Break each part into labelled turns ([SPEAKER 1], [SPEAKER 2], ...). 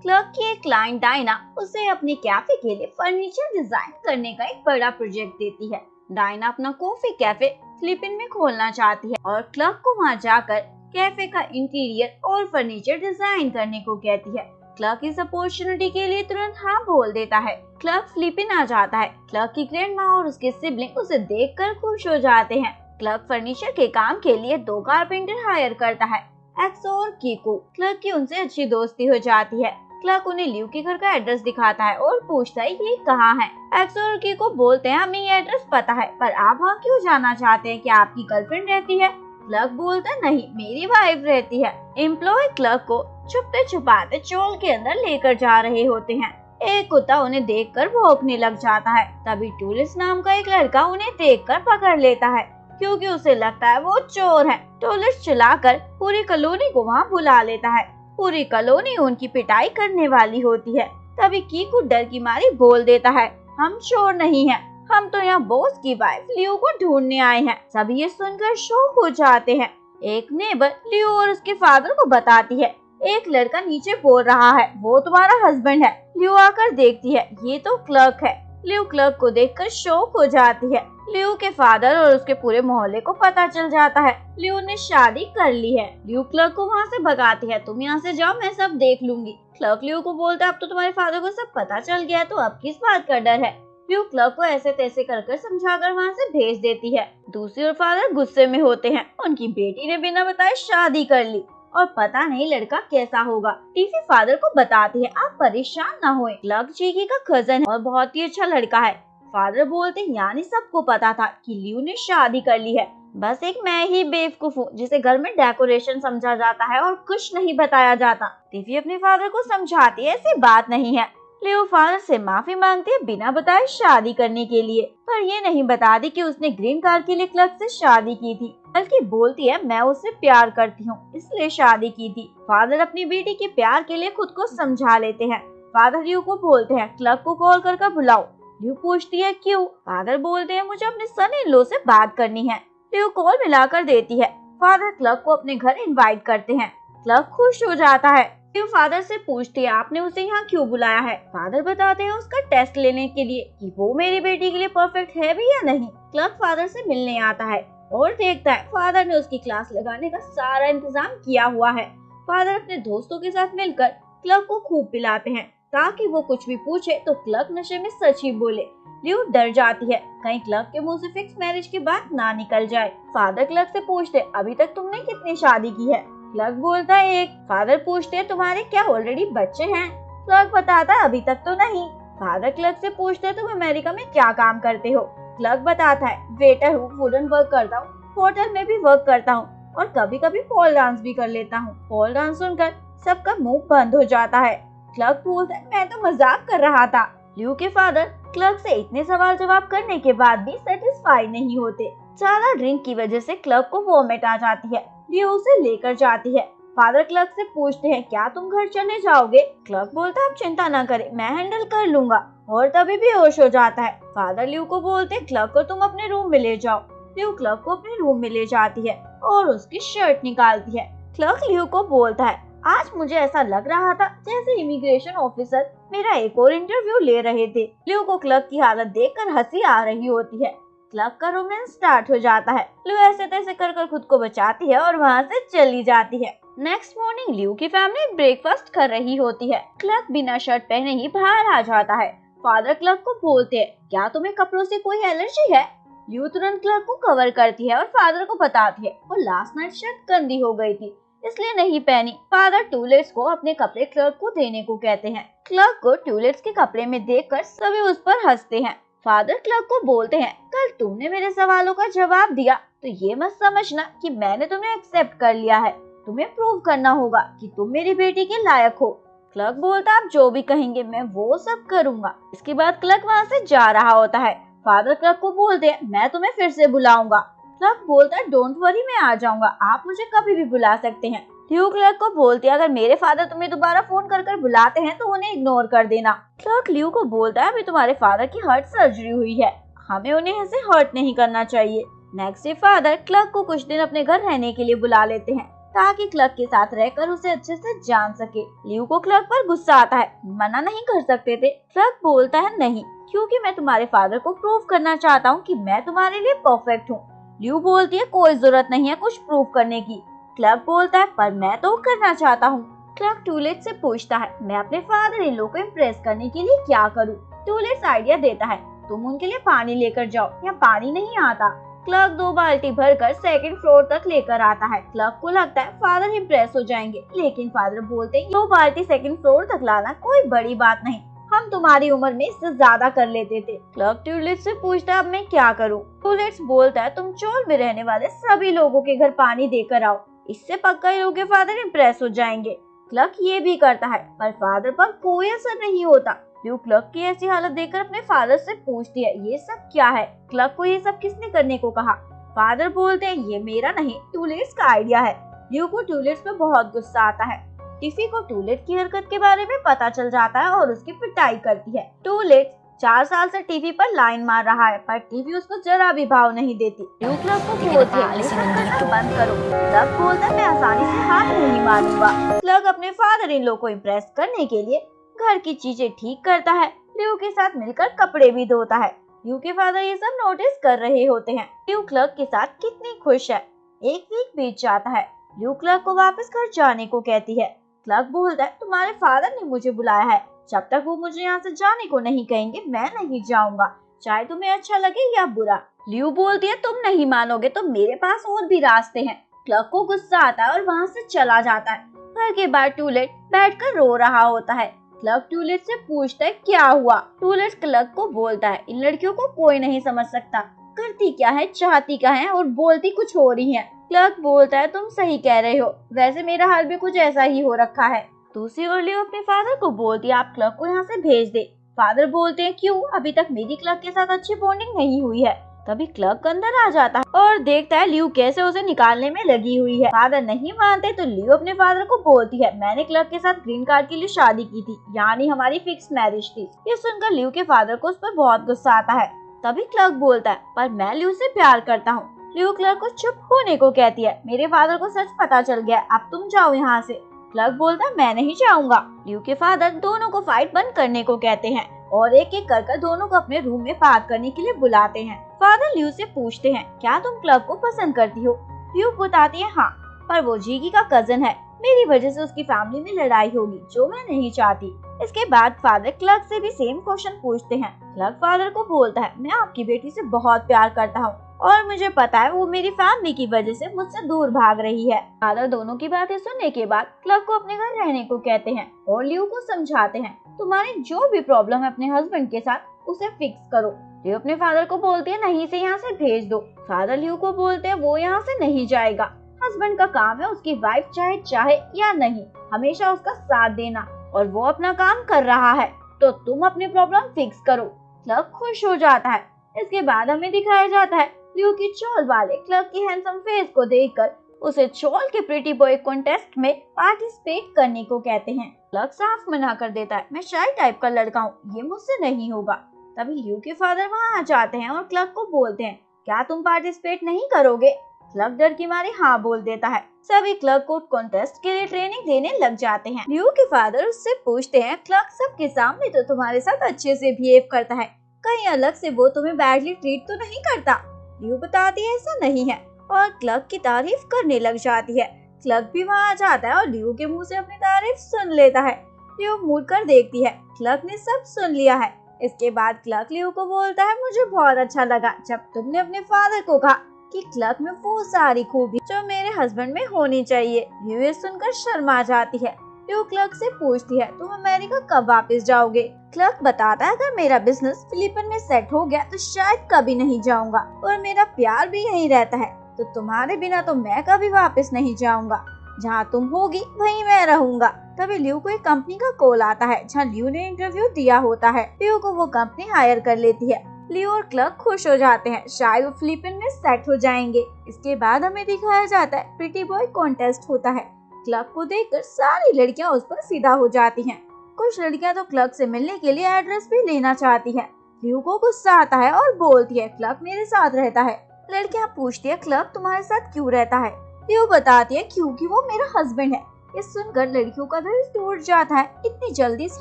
[SPEAKER 1] Clerk की एक client Diana उसे अपने कैफे के लिए फर्नीचर डिजाइन करने का एक बड़ा प्रोजेक्ट देती है। डायना अपना कॉफी कैफे फ्लिपिन में खोलना चाहती है और क्लर्क को वहां जाकर कैफे का इंटीरियर और फर्नीचर डिजाइन करने को कहती है। क्लर्क इस अपॉर्चुनिटी के लिए तुरंत हाँ बोल देता है। क्लर्क फिलिपिन आ जाता है। क्लर्क की ग्रैंडमा और उसके सिबलिंग उसे देखकर खुश हो जाते हैं। क्लर्क फर्नीचर के काम के लिए 2 कारपेंटर हायर करता है, एक्सो और कीको। क्लर्क की उनसे अच्छी दोस्ती हो जाती है। क्लर्क उन्हें ल्यू के घर का एड्रेस दिखाता है और पूछता है ये कहाँ है। एक्सो और कीको बोलते हैं हमें ये एड्रेस पता है, पर आप वहाँ क्यों जाना चाहते हैं? क्या आपकी गर्लफ्रेंड रहती है? क्लर्क बोलता है नहीं, मेरी वाइफ रहती है। एम्प्लॉय क्लर्क को छुपते छुपाते चोल के अंदर लेकर जा रहे होते हैं। एक कुत्ता उन्हें देखकर भौंकने लग जाता है। तभी टूलिस नाम का एक लड़का उन्हें देखकर पकड़ लेता है, क्योंकि उसे लगता है वो चोर है। टूलिस चिल्लाकर पूरी कॉलोनी को वहाँ बुला लेता है। पूरी कॉलोनी उनकी पिटाई करने वाली होती है। तभी कीकू डर की मारी बोल देता है हम चोर नहीं हैं, हम तो यहाँ बॉस की वाइफ लियो को ढूंढने आए हैं। सभी ये सुनकर शॉक हो जाते हैं। एक नेबर लियो और उसके फादर को बताती है एक लड़का नीचे बोल रहा है वो तुम्हारा हस्बैंड है। लियो आकर देखती है ये तो क्लर्क है। लियो क्लर्क को देखकर शॉक हो जाती है। लियो के फादर और उसके पूरे मोहल्ले को पता चल जाता है लियो ने शादी कर ली है। लियो क्लर्क को वहाँ से भगाती है, तुम यहाँ से जाओ, मैं सब देख लूंगी। क्लर्क लियो को बोलता है अब तो तुम्हारे फादर को सब पता चल गया, तो अब किस बात का डर है। लियो क्लर्क को ऐसे तैसे कर समझाकर वहाँ से भेज देती है। दूसरी ओर फादर गुस्से में होते हैं, उनकी बेटी ने बिना बताए शादी कर ली और पता नहीं लड़का कैसा होगा। टीफी फादर को बताती है आप परेशान ना होए, क्लर्क चीकी का कजन है और बहुत ही अच्छा लड़का है। फादर बोलते हैं यानी सबको पता था कि लियो ने शादी कर ली है, बस एक मैं ही बेवकूफ हूँ जिसे घर में डेकोरेशन समझा जाता है और कुछ नहीं बताया जाता। टीफी अपने फादर को समझाती है ऐसी बात नहीं है। लियो फादर से माफी मांगती है बिना बताए शादी करने के लिए, पर ये नहीं बताती कि उसने ग्रीन कार्ड के लिए क्लर्क से शादी की थी, बल्कि बोलती है मैं उससे प्यार करती हूँ इसलिए शादी की थी। फादर अपनी बेटी के प्यार के लिए खुद को समझा लेते हैं। फादर लियो को बोलते हैं क्लर्क को कॉल कर बुलाओ। लियो पूछती है क्यों? फादर बोलते हैं मुझे अपने सन इन लॉ से बात करनी है। लियो कॉल मिलाकर देती है। फादर क्लर्क को अपने घर इनवाइट करते हैं। क्लर्क खुश हो जाता है। लियो फादर से पूछती है आपने उसे यहाँ क्यों बुलाया है? फादर बताते हैं उसका टेस्ट लेने के लिए कि वो मेरी बेटी के लिए परफेक्ट है भी या नहीं। क्लर्क फादर से मिलने आता है और देखता है फादर ने उसकी क्लास लगाने का सारा इंतजाम किया हुआ है। फादर अपने दोस्तों के साथ मिलकर क्लर्क को खूब पिलाते हैं ताकि वो कुछ भी पूछे तो क्लर्क नशे में सच ही बोले। लियो डर जाती है कहीं क्लर्क के मुंह से फिक्स मैरिज की बात ना निकल जाए। फादर क्लर्क से पूछते अभी तक तुमने कितनी शादी की है? क्लर्क बोलता है एक। फादर पूछते हैं तुम्हारे क्या ऑलरेडी बच्चे हैं? क्लर्क बताता है अभी तक तो नहीं। फादर क्लर्क से पूछते हैं तुम अमेरिका में क्या काम करते हो? क्लर्क बताता है वेटर हूँ, वुडन वर्क करता हूँ, होटल में भी वर्क करता हूँ और कभी कभी पॉल डांस भी कर लेता हूँ। पॉल डांस सुनकर सबका मुंह बंद हो जाता है। क्लर्क बोलता है मैं तो मजाक कर रहा था। लियो के फादर क्लर्क से इतने सवाल जवाब करने के बाद भी सेटिस्फाई नहीं होते। ज्यादा ड्रिंक की वजह से क्लर्क को वोमिट आ जाती है। लियो उसे लेकर जाती है। फादर क्लर्क से पूछते हैं क्या तुम घर चले जाओगे? क्लर्क बोलता है आप चिंता न करें, मैं हैंडल कर लूंगा, और तभी बेहोश हो जाता है। फादर लियो को बोलते हैं क्लर्क को तुम अपने रूम में ले जाओ। लियो क्लर्क को अपने रूम में ले जाती है और उसकी शर्ट निकालती है। क्लर्क लियो को बोलता है आज मुझे ऐसा लग रहा था जैसे इमिग्रेशन ऑफिसर मेरा एक और इंटरव्यू ले रहे थे। लियो को क्लर्क की हालत देखकर हंसी आ रही होती है। क्लर्क का रोमांस स्टार्ट हो जाता है। लियो ऐसे तैसे कर खुद को बचाती है और वहाँ से चली जाती है। नेक्स्ट मॉर्निंग लियो की फैमिली ब्रेकफास्ट कर रही होती है। क्लर्क बिना शर्ट पहने ही बाहर आ जाता है। फादर क्लर्क को बोलते हैं क्या तुम्हें कपड़ों से कोई एलर्जी है? लियो तुरंत क्लर्क को कवर करती है और फादर को बताती है और लास्ट नाइट शर्ट गंदी हो गई थी इसलिए नहीं पहनी। फादर टूलेट्स को अपने कपड़े क्लर्क को देने को कहते हैं। क्लर्क को टूलेट्स के कपड़े में देखकर सभी उस पर हंसते हैं। फादर क्लर्क को बोलते हैं कल तुमने मेरे सवालों का जवाब दिया तो ये मत समझना कि मैंने तुम्हें एक्सेप्ट कर लिया है, तुम्हें प्रूव करना होगा कि तुम मेरी बेटी के लायक हो। क्लर्क बोलता आप जो भी कहेंगे मैं वो सब करूँगा। इसके बाद क्लर्क वहाँ से जा रहा होता है। फादर क्लर्क को बोलते हैं मैं तुम्हें फिर से बुलाऊंगा। क्लर्क बोलता है डोंट वरी मैं आ जाऊंगा, आप मुझे कभी भी बुला सकते हैं। लियो क्लर्क को बोलते हैं अगर मेरे फादर तुम्हें दोबारा फोन कर बुलाते हैं तो उन्हें इग्नोर कर देना। क्लर्क लियो को बोलता है अभी तुम्हारे फादर की हार्ट सर्जरी हुई है, हमें उन्हें ऐसे हर्ट नहीं करना चाहिए। नेक्स्ट डे फादर क्लर्क को कुछ दिन अपने घर रहने के लिए बुला लेते हैं। ताकि क्लर्क के साथ रहकर उसे अच्छे से जान सके। लियो को क्लर्क पर गुस्सा आता है। मना नहीं कर सकते थे। क्लर्क बोलता है नहीं, क्योंकि मैं तुम्हारे फादर को प्रूव करना चाहता हूँ कि मैं तुम्हारे लिए परफेक्ट हूँ। लियो बोलती है कोई जरूरत नहीं है कुछ प्रूव करने की। क्लर्क बोलता है पर मैं तो करना चाहता हूँ। क्लर्क टूलेट से पूछता है मैं अपने फादर इन लोग को इम्प्रेस करने के लिए क्या करूँ। टूलेट आइडिया देता है तुम उनके लिए पानी लेकर जाओ, यहाँ पानी नहीं आता। क्लर्क 2 बाल्टी भरकर सेकंड फ्लोर तक लेकर आता है। क्लर्क को लगता है फादर इम्प्रेस हो जाएंगे, लेकिन फादर बोलते हैं 2 बाल्टी सेकंड फ्लोर तक लाना कोई बड़ी बात नहीं, हम तुम्हारी उम्र में इससे ज्यादा कर लेते थे। क्लर्क टूलेट से पूछता है अब मैं क्या करूँ। टूलेट बोलता है तुम चोल में रहने वाले सभी लोगों के घर पानी देकर आओ, इससे पक्का ही लोग के फादर इम्प्रेस हो जाएंगे। क्लर्क ये भी करता है पर फादर पर कोई असर नहीं होता। लियो क्लर्क की ऐसी हालत देखकर अपने फादर से पूछती है ये सब क्या है, क्लर्क को ये सब किसने करने को कहा। फादर बोलते हैं ये मेरा नहीं टूलेट्स का आइडिया है। लियो को टूलेट्स पे बहुत गुस्सा आता है। टिफी को टूलेट की हरकत के बारे में पता चल जाता है और उसकी पिटाई करती है। टूलेट 4 साल से टीवी पर लाइन मार रहा है पर टीवी उसको जरा भी भाव नहीं देती। लियो क्लर्क को बोलती है बंद करो। क्लर्क बोलता है मैं आसानी से हाथ नहीं मारूंगा। क्लर्क अपने फादर इन लोग को इम्प्रेस करने के लिए घर की चीजें ठीक करता है। लियो के साथ मिलकर कपड़े भी धोता है। लियो के फादर ये सब नोटिस कर रहे होते हैं। लियो क्लर्क के साथ कितनी खुश है। एक वीक बीत जाता है। लियो क्लर्क को वापस घर जाने को कहती है। क्लर्क बोलता है तुम्हारे फादर ने मुझे बुलाया है, जब तक वो मुझे यहाँ से जाने को नहीं कहेंगे मैं नहीं जाऊंगा, चाहे तुम्हें अच्छा लगे या बुरा। लियो बोलती है तुम नहीं मानोगे तो मेरे पास और भी रास्ते हैं। क्लर्क को गुस्सा आता है और वहाँ से चला जाता है। घर के बाहर टूलेट बैठकर रो रहा होता है। क्लर्क टूलेट से पूछता है क्या हुआ। टूलेट क्लर्क को बोलता है इन लड़कियों को कोई नहीं समझ सकता, करती क्या है चाहती क्या है और बोलती कुछ हो रही है। क्लर्क बोलता है तुम सही कह रहे हो, वैसे मेरा हाल भी कुछ ऐसा ही हो रखा है। दूसरी ओर लियो अपने फादर को बोलती है आप क्लर्क को यहाँ से भेज दे। फादर बोलते हैं क्यों, अभी तक मेरी क्लर्क के साथ अच्छी बॉन्डिंग नहीं हुई है। तभी क्लर्क अंदर आ जाता है और देखता है लियो कैसे उसे निकालने में लगी हुई है। फादर नहीं मानते तो लियो अपने फादर को बोलती है मैंने क्लर्क के साथ ग्रीन कार्ड के लिए शादी की थी, यानी हमारी फिक्स मैरिज थी। ये सुनकर लियो के फादर को उस पर बहुत गुस्सा आता है। तभी क्लर्क बोलता है पर मैं लियो से प्यार करता हूँ। लियो क्लर्क को चुप होने को कहती है मेरे फादर को सच पता चल गया, अब तुम जाओ यहाँ से। क्लर्क बोलता है मैं नहीं जाऊंगा। लियो के फादर दोनों को फाइट बंद करने को कहते हैं और एक एक कर दोनों को अपने रूम में बात करने के लिए बुलाते हैं। फादर लियो से पूछते हैं क्या तुम क्लर्क को पसंद करती हो। लियो बताती है हाँ, पर वो जीगी का कजन है, मेरी वजह से उसकी फैमिली में लड़ाई होगी जो मैं नहीं चाहती। इसके बाद फादर क्लर्क से भी सेम क्वेश्चन पूछते हैं। क्लर्क फादर को बोलता है मैं आपकी बेटी से बहुत प्यार करता हूँ और मुझे पता है वो मेरी फैमिली की वजह से मुझसे दूर भाग रही है। फादर दोनों की बातें सुनने के बाद क्लर्क को अपने घर रहने को कहते हैं और लियो को समझाते हैं तुम्हारी जो भी प्रॉब्लम है अपने हस्बैंड के साथ उसे फिक्स करो। लियो अपने फादर को बोलती है नहीं से यहाँ से भेज दो। फादर लियो को बोलते हैं वो यहाँ से नहीं जाएगा, हस्बैंड का काम है उसकी वाइफ चाहे चाहे या नहीं हमेशा उसका साथ देना और वो अपना काम कर रहा है तो तुम अपनी प्रॉब्लम फिक्स करो। क्लर्क खुश हो जाता है। इसके बाद हमें दिखाया जाता है लियो की चोल वाले क्लर्क की हैंडसम फेस को देखकर उसे चोल के प्रिटी बॉय कॉन्टेस्ट में पार्टिसिपेट करने को कहते हैं। क्लर्क साफ मना कर देता है मैं शाय टाइप का लड़का हूँ, ये मुझसे नहीं होगा। तभी लियो के फादर वहाँ आ जाते हैं और क्लर्क को बोलते हैं क्या तुम पार्टिसिपेट नहीं करोगे। क्लर्क डर की मारे हाँ बोल देता है। सभी क्लर्क को कॉन्टेस्ट के लिए ट्रेनिंग देने लग जाते हैं। लियो के फादर उससे पूछते हैं क्लर्क सबके सामने तो तुम्हारे साथ अच्छे से बिहेव करता है, कहीं अलग से वो तुम्हें बैडली ट्रीट तो नहीं करता। लियो बताती है ऐसा नहीं है और क्लर्क की तारीफ करने लग जाती है। क्लर्क भी वहाँ आ जाता है और लियो के मुंह से अपनी तारीफ सुन लेता है। लियो मुड़ कर देखती है, क्लर्क ने सब सुन लिया है। इसके बाद क्लर्क लियो को बोलता है मुझे बहुत अच्छा लगा जब तुमने अपने फादर को कहा कि क्लर्क में वो सारी खूबी जो मेरे हस्बैंड में होनी चाहिए। लियो ये सुनकर शर्मा जाती है। लियो क्लर्क से पूछती है तुम अमेरिका कब वापस जाओगे। क्लर्क बताता है अगर मेरा बिजनेस फिलीपीन में सेट हो गया तो शायद कभी नहीं जाऊंगा और मेरा प्यार भी यहीं रहता है तो तुम्हारे बिना तो मैं कभी वापस नहीं जाऊंगा, जहाँ तुम होगी वहीं मैं रहूंगा। तभी लियो को एक कंपनी का कॉल आता है जहाँ लियो ने इंटरव्यू दिया होता है। लियो को वो कंपनी हायर कर लेती है। लियो और क्लर्क खुश हो जाते हैं, शायद वो फिलीपीन में सेट हो जाएंगे। इसके बाद हमें दिखाया जाता है प्रिटी बॉय कॉन्टेस्ट होता है। क्लर्क को देखकर सारी लड़कियां उस पर फिदा हो जाती हैं। कुछ लड़कियां तो क्लर्क से मिलने के लिए एड्रेस भी लेना चाहती हैं। लियो को गुस्सा आता है और बोलती है क्लर्क मेरे साथ रहता है। लड़कियां पूछती है क्लर्क तुम्हारे साथ क्यों रहता है। लियो बताती है क्योंकि वो मेरा हस्बैंड है। ये सुनकर लड़कियों का दिल टूट जाता है। इतनी जल्दी इस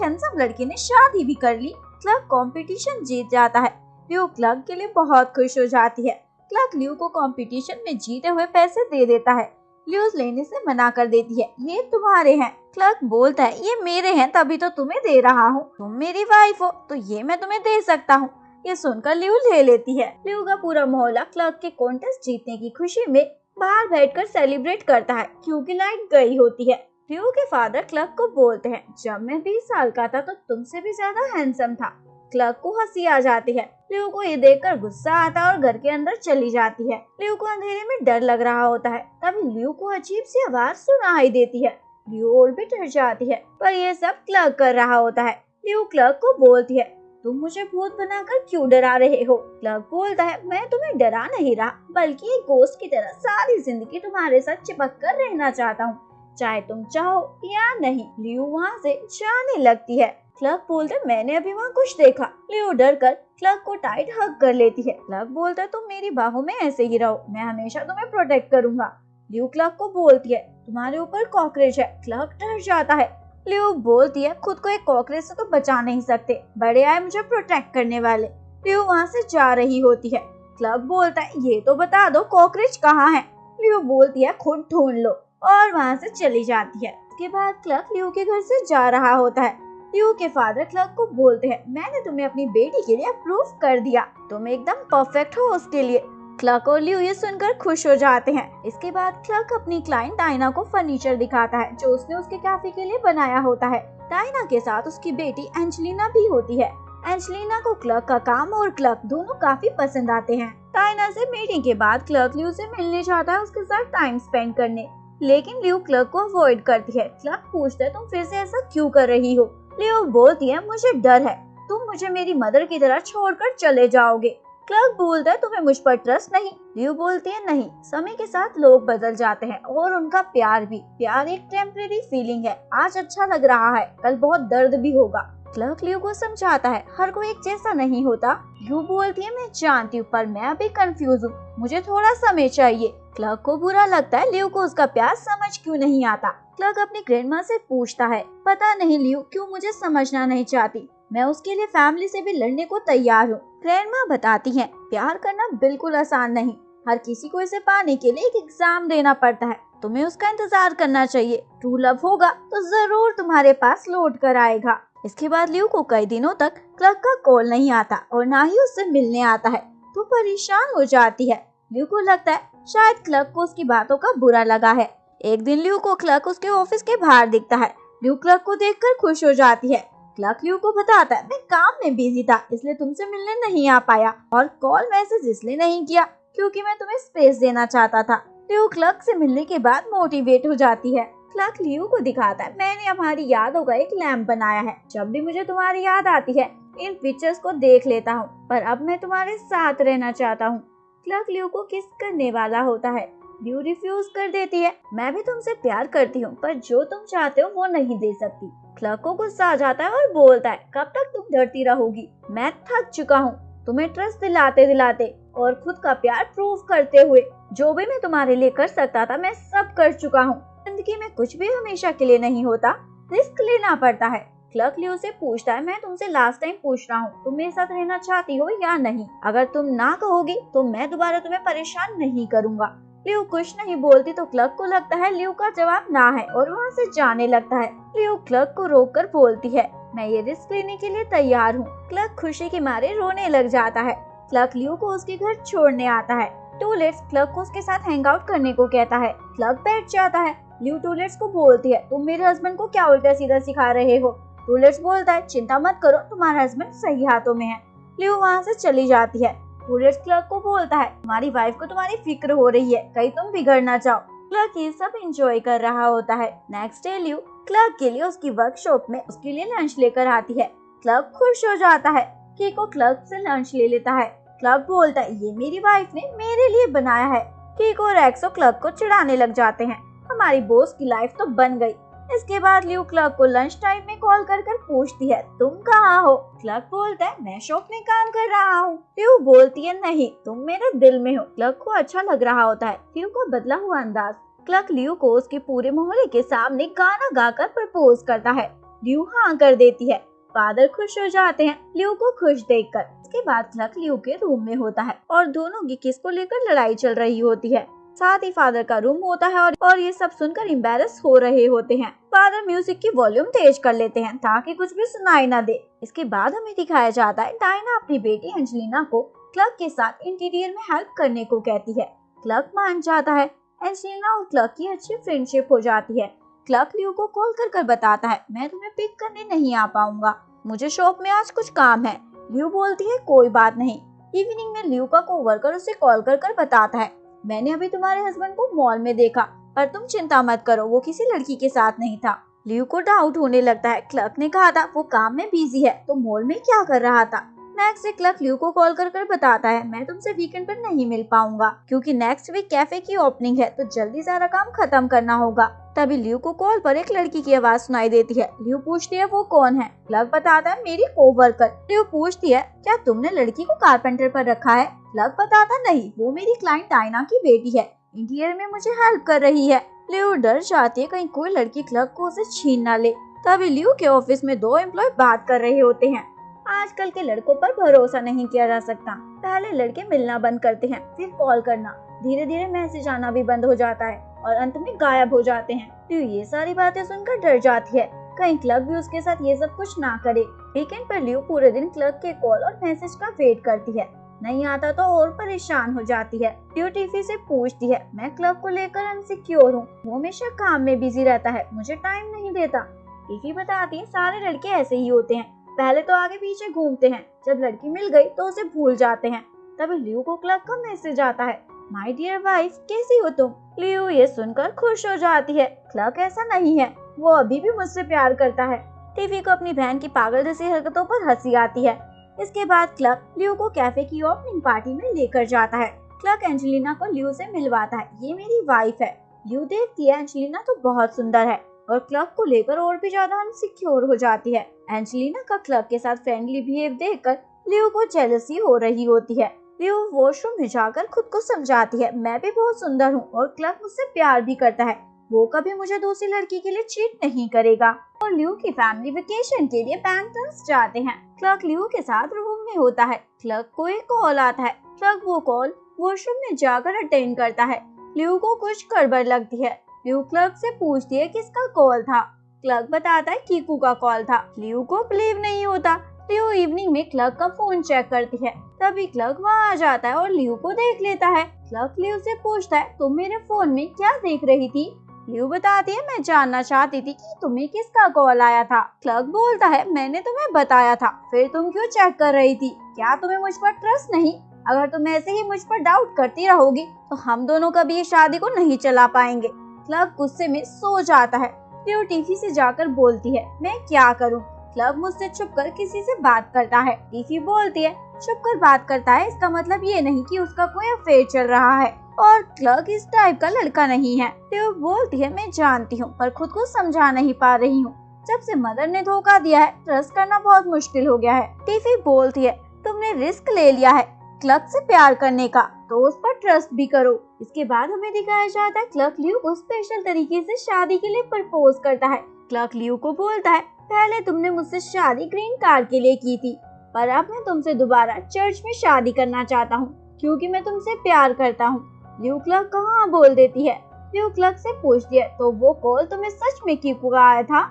[SPEAKER 1] हैंडसम लड़के ने शादी भी कर ली। क्लर्क कंपटीशन जीत जाता है। लियो क्लर्क के लिए बहुत खुश हो जाती है। क्लर्क लियो को कंपटीशन में जीते हुए पैसे दे देता है। लियो लेने से मना कर देती है, ये तुम्हारे हैं। क्लर्क बोलता है, ये मेरे हैं तभी तो तुम्हें दे रहा हूँ, तुम मेरी वाइफ हो तो ये मैं तुम्हें दे सकता हूँ। ये सुनकर लियो ले लेती है। लियो का पूरा मोहल्ला क्लर्क के कॉन्टेस्ट जीतने की खुशी में बाहर बैठकर सेलिब्रेट करता है क्योंकि लाइट गई होती है। लियो के फादर क्लर्क को बोलते हैं, जब मैं 20 साल का था तो तुमसे भी ज्यादा हैंडसम था। क्लर्क को हंसी आ जाती है। लियो को ये देखकर गुस्सा आता है और घर के अंदर चली जाती है। लियो को अंधेरे में डर लग रहा होता है। तभी लियो को अजीब सी आवाज सुनाई देती है। लियो और भी डर जाती है, पर यह सब क्लर्क कर रहा होता है। लियो क्लर्क को बोलती है, तुम मुझे भूत बनाकर क्यों डरा रहे हो? क्लर्क बोलता है, मैं तुम्हें डरा नहीं रहा बल्कि एक गोश्त की तरह सारी जिंदगी तुम्हारे साथ चिपक कर रहना चाहता हूँ, चाहे तुम चाहो या नहीं। लियो वहाँ से जाने लगती है। क्लर्क बोलता है, मैंने अभी वहाँ कुछ देखा। लियो डर कर क्लर्क को टाइट हग कर लेती है। क्लर्क बोलता है, तुम मेरी बाहों में ऐसे ही रहो, मैं हमेशा तुम्हें प्रोटेक्ट करूंगा। लियो क्लर्क को बोलती है, तुम्हारे ऊपर कॉकरोच है। क्लर्क डर जाता है। लियो बोलती है, खुद को एक कॉकरोच से तो बचा नहीं सकते, बड़े आए मुझे प्रोटेक्ट करने वाले। लियो वहाँ से जा रही होती है। क्लर्क बोलता है, ये तो बता दो कॉकरोच कहाँ है? लियो बोलती है, खुद ढूंढ लो, और वहाँ से चली जाती है। उसके बाद क्लर्क लियो के घर से जा रहा होता है। लियो के फादर क्लर्क को बोलते हैं, मैंने तुम्हें अपनी बेटी के लिए अप्रूव कर दिया, तुम एकदम परफेक्ट हो उसके लिए। क्लर्क और लियो ये सुनकर खुश हो जाते हैं। इसके बाद क्लर्क अपनी क्लाइंट डायना को फर्नीचर दिखाता है जो उसने उसके कैफे के लिए बनाया होता है। डायना के साथ उसकी बेटी एंजेलिना भी होती है। एंजेलिना को क्लर्क का काम और क्लर्क दोनों काफी पसंद आते हैं। डायना से मीटिंग के बाद क्लर्क लियो से मिलने जाता है, उसके साथ टाइम स्पेंड करने, लेकिन लियो क्लर्क को अवॉइड करती है। क्लर्क पूछता है, तुम फिर से ऐसा क्यों कर रही हो? लियो बोलती है, मुझे डर है तुम मुझे मेरी मदर की तरह छोड़कर चले जाओगे। क्लर्क बोलता है, तुम्हें मुझ पर ट्रस्ट नहीं? लियो बोलती है, नहीं, समय के साथ लोग बदल जाते हैं और उनका प्यार भी। प्यार एक टेम्परेरी फीलिंग है, आज अच्छा लग रहा है, कल बहुत दर्द भी होगा। क्लर्क लियो को समझाता है, हर कोई एक जैसा नहीं होता। लियो बोलती है, मैं जानती हूँ पर मैं अभी कंफ्यूज हूँ, मुझे थोड़ा समय चाहिए। क्लर्क को बुरा लगता है लियो को उसका प्यार समझ क्यों नहीं आता। क्लर्क अपनी ग्रैंडमा से पूछता है, पता नहीं लियो क्यों मुझे समझना नहीं चाहती, मैं उसके लिए फैमिली से भी लड़ने को तैयार हूँ। ग्रैंडमा बताती है, प्यार करना बिल्कुल आसान नहीं, हर किसी को इसे पाने के लिए एक एग्जाम देना पड़ता है, तुम्हें उसका इंतजार करना चाहिए। ट्रू लव होगा तो जरूर तुम्हारे पास लौट कर आएगा। इसके बाद लियो को कई दिनों तक क्लर्क का कॉल नहीं आता और ना ही उससे मिलने आता है, तो परेशान हो जाती है। लियो को लगता है शायद क्लर्क को उसकी बातों का बुरा लगा है। एक दिन लियो को क्लर्क उसके ऑफिस के बाहर दिखता है। लियो क्लर्क को देखकर खुश हो जाती है। क्लर्क लियो को बताता है, मैं काम में बिजी था इसलिए तुमसे मिलने नहीं आ पाया, और कॉल मैसेज इसलिए नहीं किया क्योंकि मैं तुम्हें स्पेस देना चाहता था। लियो क्लर्क से मिलने के बाद मोटिवेट हो जाती है। क्लर्क लियो को दिखाता है, मैंने हमारी यादों का एक लैम्प बनाया है, जब भी मुझे तुम्हारी याद आती है इन पिक्चर्स को देख लेता हूँ, पर अब मैं तुम्हारे साथ रहना चाहता हूँ। क्लर्क लियो को किस करने वाला होता है। लियो रिफ्यूज कर देती है, मैं भी तुमसे प्यार करती हूँ पर जो तुम चाहते हो वो नहीं दे सकती। क्लर्क को गुस्सा आ जाता है और बोलता है, कब तक तुम डरती रहोगी, मैं थक चुका हूँ तुम्हें ट्रस्ट दिलाते दिलाते और खुद का प्यार प्रूव करते हुए। जो भी मैं तुम्हारे लिए कर सकता था मैं सब कर चुका हूँ। जिंदगी में कुछ भी हमेशा के लिए नहीं होता, रिस्क लेना पड़ता है। क्लर्क लियो से पूछता है, मैं तुमसे लास्ट टाइम पूछ रहा हूँ, तुम मेरे साथ रहना चाहती हो या नहीं? अगर तुम ना कहोगी तो मैं दोबारा तुम्हें परेशान नहीं करूँगा। लियो कुछ नहीं बोलती तो क्लर्क को लगता है लियो का जवाब ना है और वहाँ से जाने लगता है। लियो क्लर्क को रोककर बोलती है, मैं ये रिस्क लेने के लिए तैयार हूँ। क्लर्क खुशी के मारे रोने लग जाता है। क्लर्क लियो को उसके घर छोड़ने आता है। टूलेट्स क्लर्क को उसके साथ हैंग आउट करने को कहता है। क्लर्क बैठ जाता है। लियो टूलेट्स को बोलती है, तुम मेरे हस्बैंड को क्या उल्टा सीधा सिखा रहे हो? टूलेट्स बोलता है, चिंता मत करो, तुम्हारा हस्बैंड सही हाथों में है। लियो वहाँ से चली जाती है। टूलेट्स क्लर्क को बोलता है, तुम्हारी वाइफ को तुम्हारी फिक्र हो रही है, कहीं तुम बिगड़ ना जाओ। क्लर्क ये सब एंजॉय कर रहा होता है। नेक्स्ट डे लियो क्लर्क के लिए उसकी वर्कशॉप में उसके लिए लंच लेकर आती है। क्लर्क खुश हो जाता है। कीको क्लर्क से लंच ले लेता है। क्लर्क बोलता है, ये मेरी वाइफ ने मेरे लिए बनाया है। कीको और एक्सो क्लर्क को चिढ़ाने लग जाते हैं, हमारी बॉस की लाइफ तो बन गई। इसके बाद लियो क्लर्क को लंच टाइम में कॉल कर पूछती है, तुम कहाँ हो? क्लर्क बोलता है, मैं शॉप में काम कर रहा हूँ। लियो बोलती है, नहीं, तुम मेरे दिल में हो। क्लर्क को अच्छा लग रहा होता है लियो का बदला हुआ अंदाज। क्लर्क लियू को उसके पूरे मोहल्ले के सामने गाना गाकर प्रपोज करता है। लियू हाँ कर देती है। फादर खुश हो जाते हैं लियू को खुश देखकर। इसके बाद क्लर्क लियू के रूम में होता है और दोनों की किस को लेकर लड़ाई चल रही होती है। साथ ही फादर का रूम होता है और ये सब सुनकर एम्बैरस हो रहे होते हैं। फादर म्यूजिक की वॉल्यूम तेज कर लेते हैं ताकि कुछ भी सुनाई ना दे। इसके बाद हमें दिखाया जाता है डायना अपनी बेटी एंजेलिना को क्लर्क के साथ इंटीरियर में हेल्प करने को कहती है। क्लर्क मान जाता है। एंजेलिना और क्लर्क की अच्छी फ्रेंडशिप हो जाती है। क्लर्क लियू को कॉल कर बताता है मैं तुम्हें पिक करने नहीं आ पाऊंगा, मुझे शॉप में आज कुछ काम है। लियू बोलती है कोई बात नहीं। इवनिंग में लियू का कोवर्कर उसे कॉल कर बताता है मैंने अभी तुम्हारे हस्बैंड को मॉल में देखा, पर तुम चिंता मत करो वो किसी लड़की के साथ नहीं था। लियू को डाउट होने लगता है। क्लर्क ने कहा था वो काम में बिजी है तो मॉल में क्या कर रहा था। नेक्स्ट डे क्लर्क लियू को कॉल कर बताता है मैं तुमसे वीकेंड पर नहीं मिल पाऊंगा क्योंकि नेक्स्ट वीक कैफे की ओपनिंग है तो जल्दी सारा काम खत्म करना होगा। तभी लियू को कॉल पर एक लड़की की आवाज सुनाई देती है। लियू पूछती है वो कौन है। क्लर्क बताता है मेरी कोवर्कर। लियू पूछती है क्या तुमने लड़की को कारपेंटर पर रखा है। क्लर्क बताता नहीं वो मेरी क्लाइंट डायना की बेटी है, इंटीरियर में मुझे हेल्प कर रही है। लियू डर जाती है कहीं कोई लड़की क्लर्क को उसे छीन ना ले। तभी लियू के ऑफिस में दो एम्प्लॉय बात कर रहे होते हैं। आजकल के लड़कों पर भरोसा नहीं किया जा सकता। पहले लड़के मिलना बंद करते हैं, फिर कॉल करना, धीरे धीरे मैसेज आना भी बंद हो जाता है और अंत में गायब हो जाते हैं। लियू ये सारी बातें सुनकर डर जाती है कहीं क्लर्क भी उसके साथ ये सब कुछ ना करे। वीकेंड पर लियू पूरे दिन क्लर्क के कॉल और मैसेज का वेट करती है। नहीं आता तो और परेशान हो जाती है। लियू टीफी से पूछती है मैं क्लर्क को लेकर अनसिक्योर हूँ, वो हमेशा काम में बिजी रहता है, मुझे टाइम नहीं देता। टीफी बताती है सारे लड़के ऐसे ही होते हैं, पहले तो आगे पीछे घूमते हैं, जब लड़की मिल गई तो उसे भूल जाते हैं। तभी लियू को क्लर्क का मैसेज आता है माय डियर वाइफ कैसी हो तुम। लियू ये सुनकर खुश हो जाती है। क्लर्क ऐसा नहीं है, वो अभी भी मुझसे प्यार करता है। टीवी को अपनी बहन की पागल जैसी हरकतों पर हंसी आती है। इसके बाद क्लर्क लियू को कैफे की ओपनिंग पार्टी में लेकर जाता है। क्लर्क एंजेलिना को लियू से मिलवाता है, ये मेरी वाइफ है। लियू देखती है एंजेलिना तो बहुत सुंदर है और क्लर्क को लेकर और भी ज्यादा अनसिक्योर हो जाती है। एंजेलिना का क्लर्क के साथ फ्रेंडली बिहेव देखकर लियू को जेलसी हो रही होती है। लियू वॉशरूम में जाकर खुद को समझाती है मैं भी बहुत सुंदर हूँ और क्लर्क मुझसे प्यार भी करता है, वो कभी मुझे दूसरी लड़की के लिए चीट नहीं करेगा। और लियू की फैमिली वेकेशन के लिए पैंटन्स जाते हैं। क्लर्क लियू के साथ रूम में होता है। क्लर्क को एक कॉल आता है। क्लर्क वो कॉल वॉशरूम में जाकर अटेंड करता है। लियू को कुछ गड़बड़ लगती है। लियू क्लर्क से पूछती है किसका कॉल था। क्लर्क बताता है कीकू का कॉल था। लियू को बिलीव नहीं होता। लियू इवनिंग में क्लर्क का फोन चेक करती है। तभी क्लर्क वहाँ आ जाता है और लियू को देख लेता है। क्लर्क लियू से पूछता है तुम मेरे फोन में क्या देख रही थी। लियू बताती है मैं जानना चाहती थी कि तुम्हें किसका कॉल आया था। क्लर्क बोलता है मैंने तुम्हें बताया था, फिर तुम क्यों चेक कर रही थी, क्या तुम्हें मुझ पर ट्रस्ट नहीं। अगर तुम ऐसे ही मुझ पर डाउट करती रहोगी तो हम दोनों कभी ये शादी को नहीं चला पाएंगे। क्लर्क गुस्से में सो जाता है। लियू टीफी से जाकर बोलती है मैं क्या करूं। क्लर्क मुझसे छुपकर किसी से बात करता है। टीफी बोलती है छुपकर बात करता है इसका मतलब ये नहीं कि उसका कोई अफेयर चल रहा है और क्लर्क इस टाइप का लड़का नहीं है। लियू बोलती है मैं जानती हूँ पर खुद को समझा नहीं पा रही हूँ, जब से मदर ने धोखा दिया है ट्रस्ट करना बहुत मुश्किल हो गया है। टीफी बोलती है तुमने रिस्क ले लिया है क्लर्क से प्यार करने का तो उस पर ट्रस्ट भी करो। इसके बाद हमें दिखाया जाता है क्लर्क लियू को स्पेशल तरीके से शादी के लिए प्रपोज करता है। क्लर्क लियू को बोलता है पहले तुमने मुझसे शादी ग्रीन कार्ड के लिए की थी, पर अब मैं तुमसे दोबारा चर्च में शादी करना चाहता हूँ क्योंकि मैं तुमसे प्यार करता हूँ। लियू क्लर्क को हाँ बोल देती है। लियू क्लर्क से पूछती है तो वो कॉल तुम्हें सच में कीकू का आया था।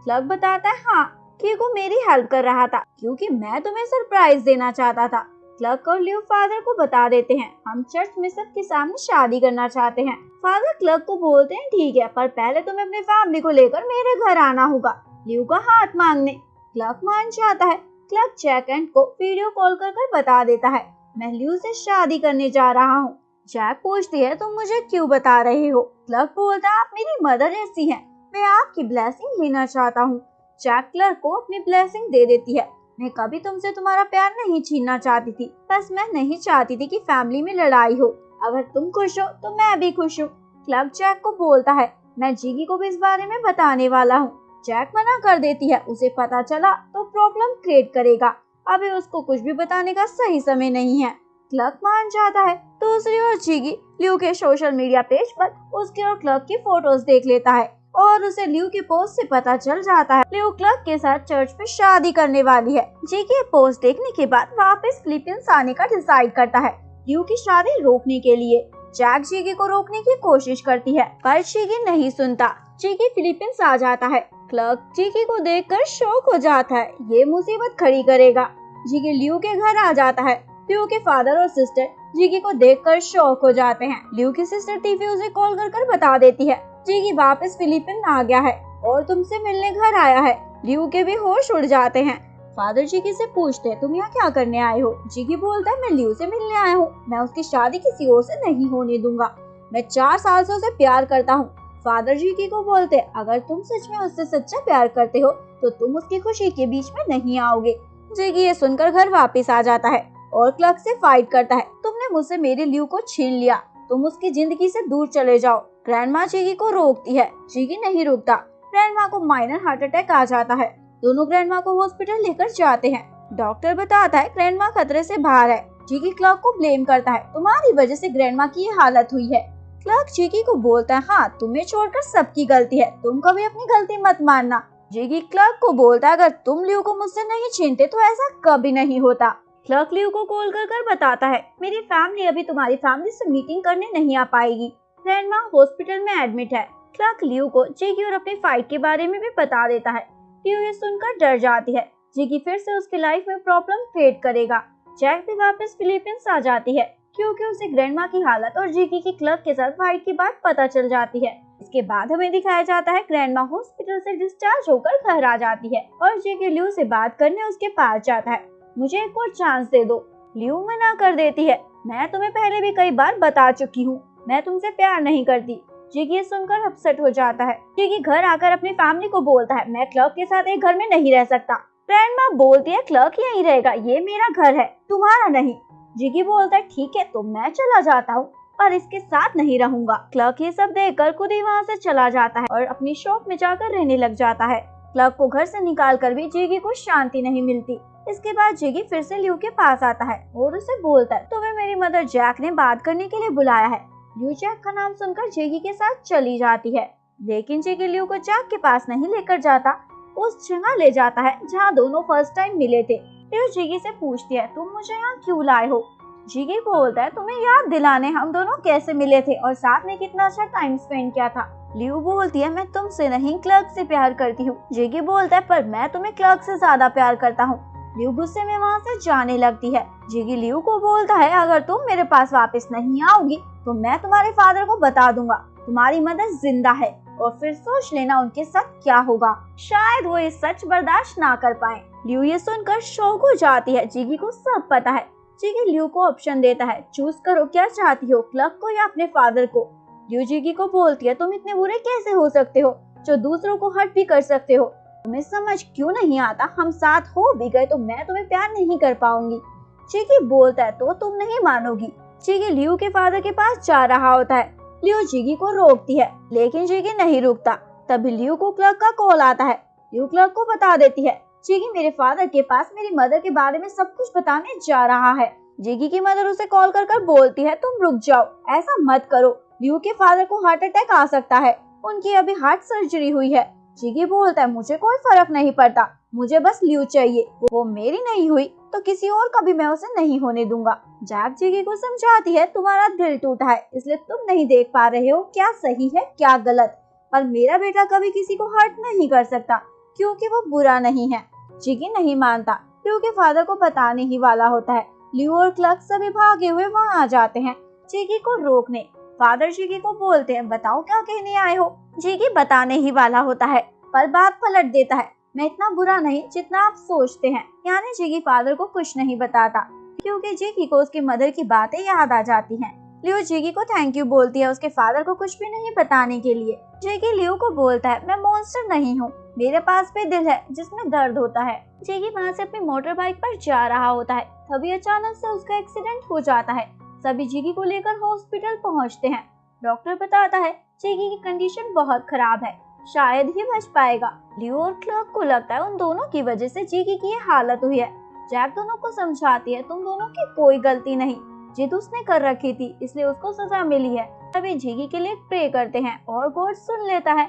[SPEAKER 1] क्लर्क बताता है हाँ, कीकू मेरी हेल्प कर रहा था क्योंकि मैं तुम्हें सरप्राइज देना चाहता था। क्लर्क और लियू फादर को बता देते हैं हम चर्च में सबके सामने शादी करना चाहते हैं। फादर क्लर्क को बोलते हैं ठीक है, पर पहले तुम्हें अपनी फैमिली को लेकर मेरे घर आना होगा लियू का हाथ मांगने। क्लर्क मान जाता है। क्लर्क जैक एंड को वीडियो कॉल कर बता देता है मैं लियू से शादी करने जा रहा हूँ। जैक पूछती है तुम मुझे क्यों बता रहे हो। क्लर्क बोलता है आप मेरी मदर जैसी हैं, मैं आपकी ब्लेसिंग लेना चाहता हूँ। जैक क्लर्क को अपनी ब्लेसिंग दे देती है। मैं कभी तुमसे तुम्हारा प्यार नहीं छीनना चाहती थी, बस मैं नहीं चाहती थी कि फैमिली में लड़ाई हो। अगर तुम खुश हो तो मैं भी खुश हूँ। क्लर्क जैक को बोलता है मैं जिगी को भी इस बारे में बताने वाला हूँ। जैक मना कर देती है, उसे पता चला तो प्रॉब्लम क्रिएट करेगा, अभी उसको कुछ भी बताने का सही समय नहीं है। क्लर्क मान जाता है। दूसरी ओर जिगी ल्यू के सोशल मीडिया पेज पर उसके और क्लर्क की फोटोज देख लेता है और उसे ल्यू के पोस्ट से पता चल जाता है ल्यू क्लर्क के साथ चर्च में शादी करने वाली है। जिगी पोस्ट देखने के बाद वापस फिलीपींस आने का डिसाइड करता है ल्यू की शादी रोकने के लिए। जैक जिगी को रोकने की कोशिश करती है पर जिगी नहीं सुनता। जिगी फिलीपींस आ जाता है। क्लर्क जिगी को देखकर शॉक हो जाता है, ये मुसीबत खड़ी करेगा। जिगी ल्यू के घर आ जाता है। ल्यू के फादर और सिस्टर जिगी को देखकर शॉक हो जाते हैं। ल्यू की सिस्टर टीफी उसे कॉल कर बता देती है जिगी वापस फिलीपींस आ गया है और तुमसे मिलने घर आया है। ल्यू के भी होश उड़ जाते हैं। फादर जिगी से पूछते हैं तुम यहाँ क्या करने आए हो। जिगी बोलता है मैं ल्यू से मिलने आया हूँ, मैं उसकी शादी किसी और से नहीं होने दूंगा, मैं 4 साल से उसे प्यार करता हूँ। फादर जिगी को बोलते हैं अगर तुम सच में उससे सच्चा प्यार करते हो तो तुम उसकी खुशी के बीच में नहीं आओगे। जिगी ये सुनकर घर वापस आ जाता है और क्लर्क से फाइट करता है तुमने मुझसे मेरे ल्यू को छीन लिया, तुम उसकी जिंदगी से दूर चले जाओ। ग्रैंडमा जिगी को रोकती है, जिगी नहीं रुकता। ग्रैंडमा को माइनर हार्ट अटैक आ जाता है। दोनों ग्रैंडमा को हॉस्पिटल लेकर जाते हैं। डॉक्टर बताता है ग्रैंडमा खतरे से बाहर है। जिगी क्लर्क को ब्लेम करता है तुम्हारी वजह से ग्रैंडमा की ये हालत हुई है। क्लर्क जिगी को बोलता है हाँ तुम्हें छोड़कर सबकी गलती है, तुम कभी अपनी गलती मत मानना। जिगी क्लर्क को बोलता है अगर तुम ल्यू को मुझसे नहीं छीनते तो ऐसा कभी नहीं होता। क्लर्क ल्यू को कॉल कर बताता है मेरी फैमिली अभी तुम्हारी फैमिली से मीटिंग करने नहीं आ पाएगी, ग्रैंडमा हॉस्पिटल में एडमिट है। क्लर्क ल्यू को जिगी और अपनी फाइट के बारे में भी बता देता है। ल्यू ये सुनकर डर जाती है, जिगी फिर से उसकी लाइफ में प्रॉब्लम क्रिएट करेगा। जैक भी वापस फिलीपींस आ जाती है क्योंकि उसे ग्रैंडमा की हालत और जिगी की क्लर्क के साथ फाइट की बात पता चल जाती है। इसके बाद हमें दिखाया जाता है ग्रैंडमा हॉस्पिटल से डिस्चार्ज होकर घर आ जाती है और जिगी ल्यू से बात करने उसके पास जाता है मुझे एक और चांस दे दो। ल्यू मना कर देती है मैं तुम्हें पहले भी कई बार बता चुकी हूँ मैं तुमसे प्यार नहीं करती। जिगी सुनकर अपसेट हो जाता है। जिगी घर आकर अपनी फैमिली को बोलता है मैं क्लर्क के साथ एक घर में नहीं रह सकता। ग्रैंडमा बोलती है क्लर्क यहीं रहेगा, ये मेरा घर है तुम्हारा नहीं। जिगी बोलता है ठीक है तो मैं चला जाता हूँ पर इसके साथ नहीं रहूंगा। क्लर्क ये सब देखकर खुद ही वहाँ से चला जाता है और अपनी शॉप में जाकर रहने लग जाता है। क्लर्क को घर से निकाल कर भी जिगी को शांति नहीं मिलती। इसके बाद जिगी फिर से ल्यू के पास आता है और उसे बोलता है तुम्हें मेरी मदर जैक ने बात करने के लिए बुलाया है। ल्यू जैक का नाम सुनकर जिगी के साथ चली जाती है, लेकिन जिगी ल्यू को जैक के पास नहीं लेकर जाता, उस जगह ले जाता है जहाँ दोनों फर्स्ट टाइम मिले थे। ल्यू जिगी से पूछती है तुम मुझे यहाँ क्यों लाए हो। जिगी बोलता है तुम्हें याद दिलाने हम दोनों कैसे मिले थे और साथ में कितना अच्छा टाइम स्पेंड किया था। ल्यू बोलती है मैं तुमसे नहीं क्लर्क से प्यार करती हूँ। जिगी बोलता है पर मैं तुम्हें क्लर्क से ज्यादा प्यार करता हूँ। ल्यू गुस्से में वहाँ से जाने लगती है। जिगी ल्यू को बोलता है अगर तुम मेरे पास वापस नहीं आओगी तो मैं तुम्हारे फादर को बता दूंगा तुम्हारी मदर जिंदा है और फिर सोच लेना उनके साथ क्या होगा, शायद वो ये सच बर्दाश्त ना कर पाए। ल्यू ये सुनकर शॉक हो जाती है, जिगी को सब पता है। जिगी ल्यू को ऑप्शन देता है चूज करो क्या चाहती हो, क्लर्क को या अपने फादर को। ल्यू जिगी को बोलती है तुम इतने बुरे कैसे हो सकते हो जो दूसरों को हर्ट भी कर सकते हो, तुम्हें समझ क्यों नहीं आता हम साथ हो भी गए तो मैं तुम्हें प्यार नहीं कर पाऊंगी। जिगी बोलता है तो तुम नहीं मानोगी। जिगी ल्यू के फादर के पास जा रहा होता है। ल्यू जिगी को रोकती है लेकिन जिगी नहीं रुकता। तभी ल्यू को क्लर्क का कॉल आता है। ल्यू क्लर्क को बता देती है जिगी मेरे फादर के पास मेरी मदर के बारे में सब कुछ बताने जा रहा है। जिगी की मदर उसे कॉल कर बोलती है तुम रुक जाओ, ऐसा मत करो, ल्यू के फादर को हार्ट अटैक आ सकता है, उनकी अभी हार्ट सर्जरी हुई है। जिगी बोलता है मुझे कोई फर्क नहीं पड़ता, मुझे बस ल्यू चाहिए, वो मेरी नहीं हुई तो किसी और का भी मैं उसे नहीं होने दूंगा। जैक जिगी को समझाती है तुम्हारा दिल टूटा है इसलिए तुम नहीं देख पा रहे हो क्या सही है क्या गलत, पर मेरा बेटा कभी किसी को हर्ट नहीं कर सकता क्योंकि वो बुरा नहीं है। जिगी नहीं मानता क्योंकि फादर को बताने ही वाला होता है। ल्यू और क्लर्क सभी भागे हुए वहाँ आ जाते हैं जिगी को रोकने। फादर जिगी को बोलते हैं बताओ क्या कहने आए हो। जिगी बताने ही वाला होता है पर बात पलट देता है मैं इतना बुरा नहीं जितना आप सोचते हैं। यानी जिगी फादर को कुछ नहीं बताता क्योंकि जिगी को उसकी मदर की बातें याद आ जाती हैं। ल्यू जिगी को थैंक यू बोलती है उसके फादर को कुछ भी नहीं बताने के लिए। जिगी ल्यू को बोलता है मैं मॉन्स्टर नहीं हूँ, मेरे पास भी दिल है जिसमें दर्द होता है। जिगी वहाँ से अपनी मोटर बाइक पर जा रहा होता है, तभी अचानक से उसका एक्सीडेंट हो जाता है। सभी जिगी को लेकर हॉस्पिटल पहुँचते हैं। डॉक्टर बताता है जिगी की कंडीशन बहुत खराब है, शायद ही बच पाएगा। ल्यू और क्लर्क को लगता है उन दोनों की वजह से जिगी की ये हालत हुई है। जैक दोनों को समझाती है तुम दोनों की कोई गलती नहीं, जिद उसने कर रखी थी, इसलिए उसको सजा मिली है। तभी जिगी के लिए प्रे करते हैं और गॉड सुन लेता है।